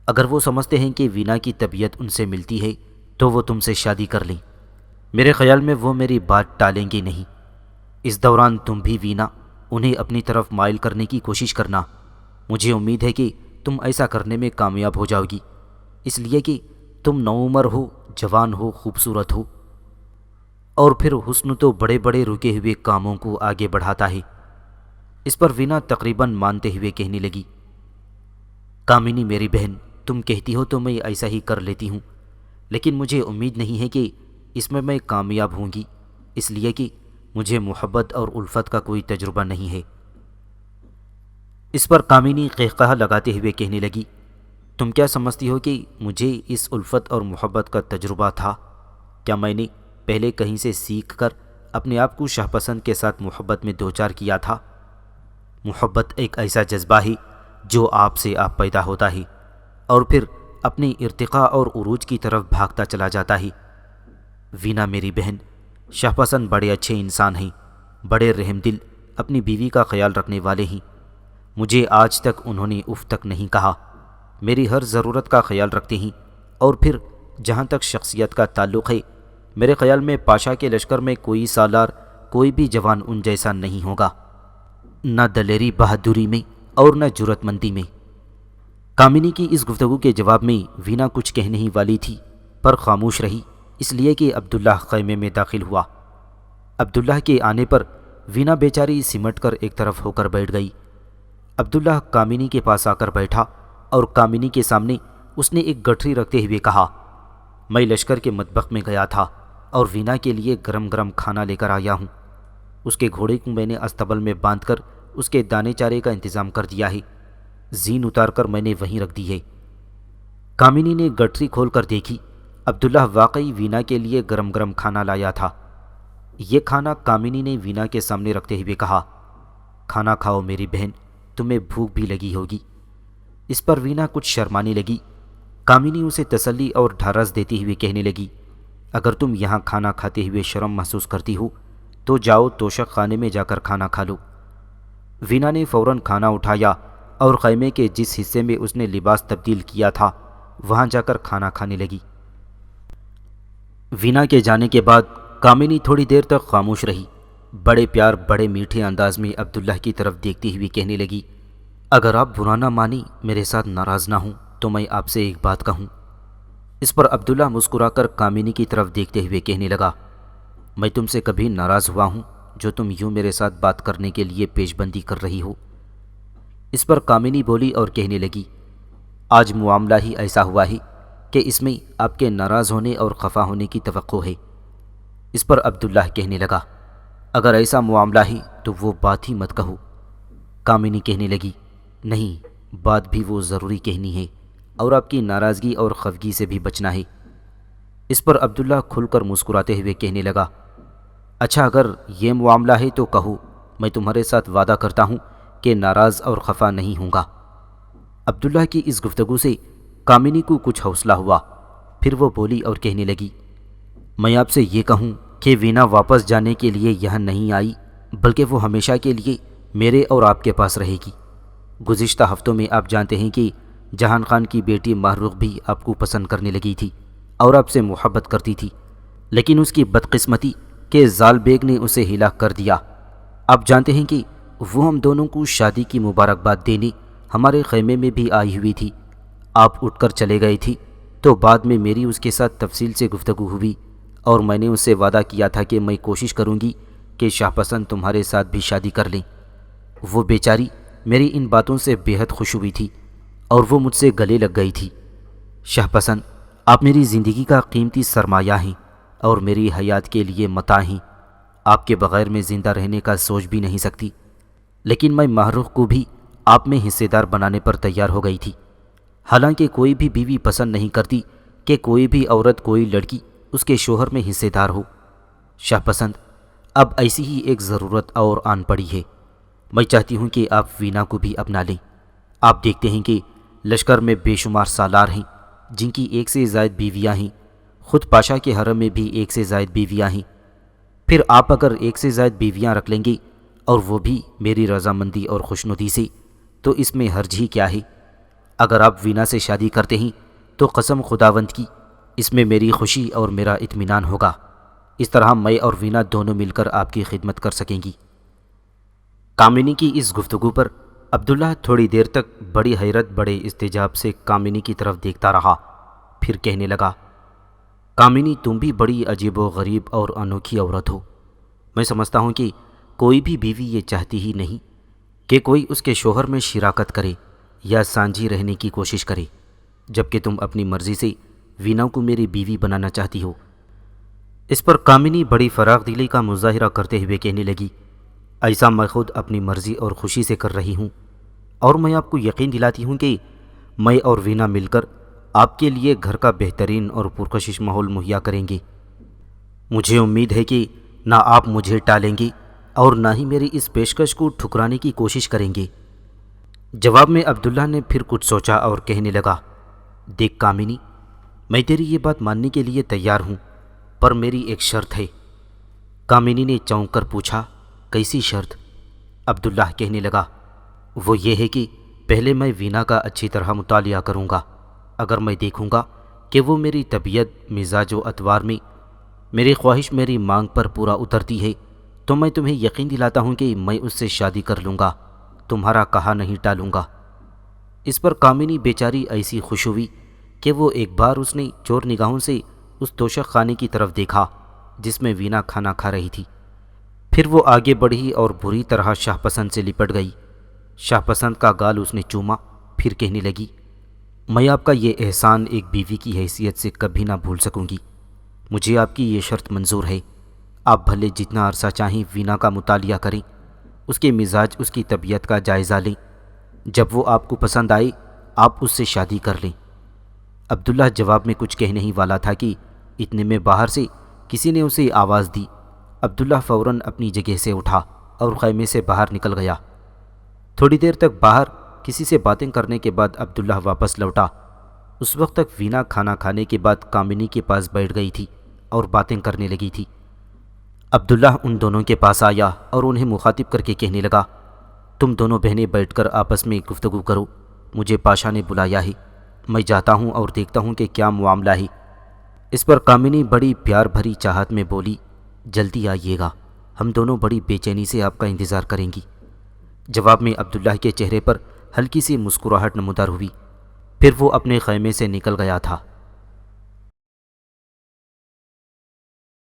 اگر وہ سمجھتے ہیں کہ وینا کی طبیعت ان سے ملتی ہے تو وہ تم سے شادی کر لیں، میرے خیال میں وہ میری بات ٹالیں گے نہیں۔ اس دوران تم بھی وینا انہیں اپنی طرف مائل کرنے کی کوشش کرنا، مجھے امید ہے کہ تم ایسا کرنے میں کامیاب ہو جاؤ گی، اس لیے کہ تم نوعمر ہو، جوان ہو، خوبصورت ہو، اور پھر حسن تو بڑے بڑے رکے ہوئے کاموں کو آگے بڑھاتا ہے۔ اس پر وینا تقریباً مانتے ہوئے کہنے لگی، کامنی میری بہن، تم کہتی ہو تو میں ایسا ہی کر لیتی ہوں، لیکن مجھے امید نہیں ہے کہ اس میں کامیاب ہوں گی، اس لیے کہ مجھے محبت اور الفت کا کوئی تجربہ نہیں ہے۔ اس پر کامنی قہقہہ لگاتے ہوئے کہنے لگی، تم کیا سمجھتی ہو کہ مجھے اس الفت اور محبت کا تجربہ تھا؟ کیا میں نے پہلے کہیں سے سیکھ کر اپنے آپ کو شاہ پسند کے ساتھ محبت میں دوچار کیا تھا؟ محبت ایک ایسا جذبہ ہے جو آپ سے آپ پیدا ہوتا ہے اور پھر اپنی ارتقاء اور عروج کی طرف بھاگتا چلا جاتا ہے۔ وینا میری بہن، شاہ پسند بڑے اچھے انسان ہیں، بڑے رحم دل، اپنی بیوی کا خیال رکھنے والے ہیں۔ مجھے آج تک انہوں نے اف تک نہیں کہا، میری ہر ضرورت کا خیال رکھتے ہیں، اور پھر جہاں تک شخصیت کا تعلق ہے، میرے خیال میں پاشا کے لشکر میں کوئی سالار، کوئی بھی جوان ان جیسا نہیں ہوگا، نہ دلیری بہادری میں اور نہ جرأت مندی میں۔ کامنی کی اس گفتگو کے جواب میں وینا کچھ کہنے ہی والی تھی، پر خاموش رہی، اس لیے کہ عبداللہ خیمے میں داخل ہوا۔ عبداللہ کے آنے پر وینا بیچاری سمٹ کر ایک طرف ہو کر بیٹھ گئی۔ عبداللہ کامنی کے پاس آ کر بیٹھا اور کامنی کے سامنے اس نے ایک گٹھری رکھتے ہوئے کہا، میں لشکر کے مطبخ میں گیا تھا اور وینا کے لیے گرم گرم کھانا لے کر آیا ہوں۔ اس کے گھوڑے کو میں نے استبل میں باندھ کر اس کے دانے چارے کا انتظام کر دیا ہے، زین اتار کر میں نے وہیں رکھ دی ہے۔ کامنی نے گٹھری کھول کر دیکھی، عبداللہ واقعی وینا کے لیے گرم گرم کھانا لایا تھا۔ یہ کھانا کامنی نے وینا کے سامنے رکھتے ہوئے کہا، کھانا کھاؤ میری بہن، تمہیں بھوک بھی لگی ہوگی۔ اس پر وینا کچھ شرمانے لگی۔ کامنی اسے تسلی اور ڈھارس دیتی ہوئی کہنے لگی، اگر تم یہاں کھانا کھاتے ہوئے شرم محسوس کرتی ہو تو جاؤ توشک خانے میں جا کر کھانا کھا لو۔ وینا نے فوراً کھانا اٹھایا اور خیمے کے جس حصے میں اس نے لباس تبدیل کیا تھا وہاں جا کر کھانا کھانے لگی۔ وینا کے جانے کے بعد کامنی تھوڑی دیر تک خاموش رہی، بڑے پیار بڑے میٹھے انداز میں عبداللہ کی طرف دیکھتی ہوئی کہنے لگی، اگر آپ برا نہ مانی، میرے ساتھ ناراض نہ ہوں تو میں آپ سے ایک بات کہوں۔ اس پر عبداللہ مسکرا کر کامنی کی طرف دیکھتے ہوئے کہنے لگا، میں تم سے کبھی ناراض ہوا ہوں جو تم یوں میرے ساتھ بات کرنے کے لیے پیش بندی کر رہی ہو؟ اس پر کامنی بولی اور کہنے لگی، آج معاملہ ہی ایسا ہوا ہے کہ اس میں آپ کے ناراض ہونے اور خفا ہونے کی توقع ہے۔ اس پر عبداللہ کہنے لگا، اگر ایسا معاملہ ہے تو وہ بات ہی مت کہو۔ کامنی کہنے لگی، نہیں، بات بھی وہ ضروری کہنی ہے اور آپ کی ناراضگی اور خفگی سے بھی بچنا ہے۔ اس پر عبداللہ کھل کر مسکراتے ہوئے کہنے لگا، اچھا اگر یہ معاملہ ہے تو کہو، میں تمہارے ساتھ وعدہ کرتا ہوں کہ ناراض اور خفا نہیں ہوں گا۔ عبداللہ کی اس گفتگو سے کامنی کو کچھ حوصلہ ہوا، پھر وہ بولی اور کہنے لگی، میں آپ سے یہ کہوں کہ وینا واپس جانے کے لیے یہاں نہیں آئی، بلکہ وہ ہمیشہ کے لیے میرے اور آپ کے پاس رہے گی۔ گزشتہ ہفتوں میں آپ جانتے ہیں کہ جہان خان کی بیٹی ماہروخ بھی آپ کو پسند کرنے لگی تھی اور آپ سے محبت کرتی تھی، لیکن اس کی بدقسمتی کہ زال بیگ نے اسے ہلاک کر دیا۔ آپ جانتے ہیں کہ وہ ہم دونوں کو شادی کی مبارکباد دینے ہمارے خیمے میں بھی آئی ہوئی تھی۔ آپ اٹھ کر چلے گئے تھی تو بعد میں میری اس کے ساتھ تفصیل سے گفتگو ہوئی اور میں نے اس سے وعدہ کیا تھا کہ میں کوشش کروں گی کہ شاہ پسند تمہارے ساتھ بھی شادی کر لیں۔ وہ بیچاری میری ان باتوں سے بے حد خوش ہوئی تھی اور وہ مجھ سے گلے لگ گئی تھی۔ شاہ پسند، آپ میری زندگی کا قیمتی سرمایہ ہیں اور میری حیات کے لیے متاع ہیں۔ آپ کے بغیر میں زندہ رہنے کا سوچ بھی نہیں سکتی، لیکن میں ماہروخ کو بھی آپ میں حصے دار بنانے پر تیار ہو گئی تھی۔ حالانکہ کوئی بھی بیوی پسند نہیں کرتی کہ کوئی بھی عورت، کوئی لڑکی اس کے شوہر میں حصے دار ہو۔ شاہ پسند، اب ایسی ہی ایک ضرورت اور آن پڑی ہے۔ میں چاہتی ہوں کہ آپ وینا کو بھی اپنا لیں۔ آپ دیکھتے ہیں کہ لشکر میں بے شمار سالار ہیں جن کی ایک سے زائد بیویاں ہیں، خود پاشا کے حرم میں بھی ایک سے زائد بیویاں ہیں۔ پھر آپ اگر ایک سے زائد بیویاں رکھ لیں گے اور وہ بھی میری رضامندی اور خوشنودی سے، تو اس میں حرج ہی کیا ہے؟ اگر آپ وینا سے شادی کرتے ہیں تو قسم خداوند کی اس میں میری خوشی اور میرا اطمینان ہوگا۔ اس طرح میں اور وینا دونوں مل کر آپ کی خدمت کر سکیں گی۔ کامنی کی اس گفتگو پر عبداللہ تھوڑی دیر تک بڑی حیرت بڑے استجاب سے کامنی کی طرف دیکھتا رہا، پھر کہنے لگا، کامنی تم بھی بڑی عجیب و غریب اور انوکھی عورت ہو۔ میں سمجھتا ہوں کہ کوئی بھی بیوی یہ چاہتی ہی نہیں کہ کوئی اس کے شوہر میں شراکت کرے یا سانجھی رہنے کی کوشش کرے، جبکہ تم اپنی مرضی سے وینا کو میری بیوی بنانا چاہتی ہو۔ اس پر کامنی بڑی فراغ دلی کا مظاہرہ کرتے ہوئے کہنے لگی، ایسا میں خود اپنی مرضی اور خوشی سے کر رہی ہوں، اور میں آپ کو یقین دلاتی ہوں کہ میں اور وینا مل کر آپ کے لیے گھر کا بہترین اور پرکشش ماحول مہیا کریں گے۔ مجھے امید ہے کہ نہ آپ مجھے ٹالیں گے اور نہ ہی میری اس پیشکش کو ٹھکرانے کی کوشش کریں گے۔ جواب میں عبداللہ نے پھر کچھ سوچا اور کہنے لگا، دیکھ کامنی، میں تیری یہ بات ماننے کے لیے تیار ہوں، پر میری ایک شرط ہے۔ کامنی نے چونک کر پوچھا، کیسی شرط؟ عبداللہ کہنے لگا، وہ یہ ہے کہ پہلے میں وینا کا اچھی طرح مطالعہ کروں گا۔ اگر میں دیکھوں گا کہ وہ میری طبیعت، مزاج و اطوار میں میری خواہش، میری مانگ پر پورا اترتی ہے، تو میں تمہیں یقین دلاتا ہوں کہ میں اس سے شادی کر لوں گا، تمہارا کہا نہیں ٹالوں گا۔ اس پر کامنی بیچاری ایسی خوش ہوئی کہ وہ ایک بار اس نے چور نگاہوں سے اس توشک خانے کی طرف دیکھا جس میں وینا کھانا کھا رہی تھی۔ پھر وہ آگے بڑھی اور بری طرح شاہ پسند سے لپٹ گئی۔ شاہ پسند کا گال اس نے چوما، پھر کہنے لگی، میں آپ کا یہ احسان ایک بیوی کی حیثیت سے کبھی نہ بھول سکوں گی۔ مجھے آپ کی یہ شرط منظور ہے، آپ بھلے جتنا عرصہ چاہیں وینا کا مطالعہ کریں، اس کے مزاج، اس کی طبیعت کا جائزہ لیں، جب وہ آپ کو پسند آئے آپ اس سے شادی کر لیں۔ عبداللہ جواب میں کچھ کہنے ہی والا تھا کہ اتنے میں باہر سے کسی نے اسے آواز دی۔ عبداللہ فوراً اپنی جگہ سے اٹھا اور خیمے سے باہر نکل گیا۔ تھوڑی دیر تک باہر کسی سے باتیں کرنے کے بعد عبداللہ واپس لوٹا۔ اس وقت تک وینا کھانا کھانے کے بعد کامنی کے پاس بیٹھ گئی تھی اور باتیں کرنے لگی تھی۔ عبداللہ ان دونوں کے پاس آیا اور انہیں مخاطب کر کے کہنے لگا، تم دونوں بہنیں بیٹھ کر آپس میں گفتگو کرو، مجھے پاشا نے بلایا ہے، میں جاتا ہوں اور دیکھتا ہوں کہ کیا معاملہ ہے۔ اس پر کامنی بڑی پیار بھری چاہت میں بولی، جلدی آئیے گا، ہم دونوں بڑی بے چینی سے آپ کا انتظار کریں گی۔ جواب میں عبداللہ کے چہرے پر ہلکی سی مسکراہٹ نمودار ہوئی، پھر وہ اپنے خیمے سے نکل گیا تھا۔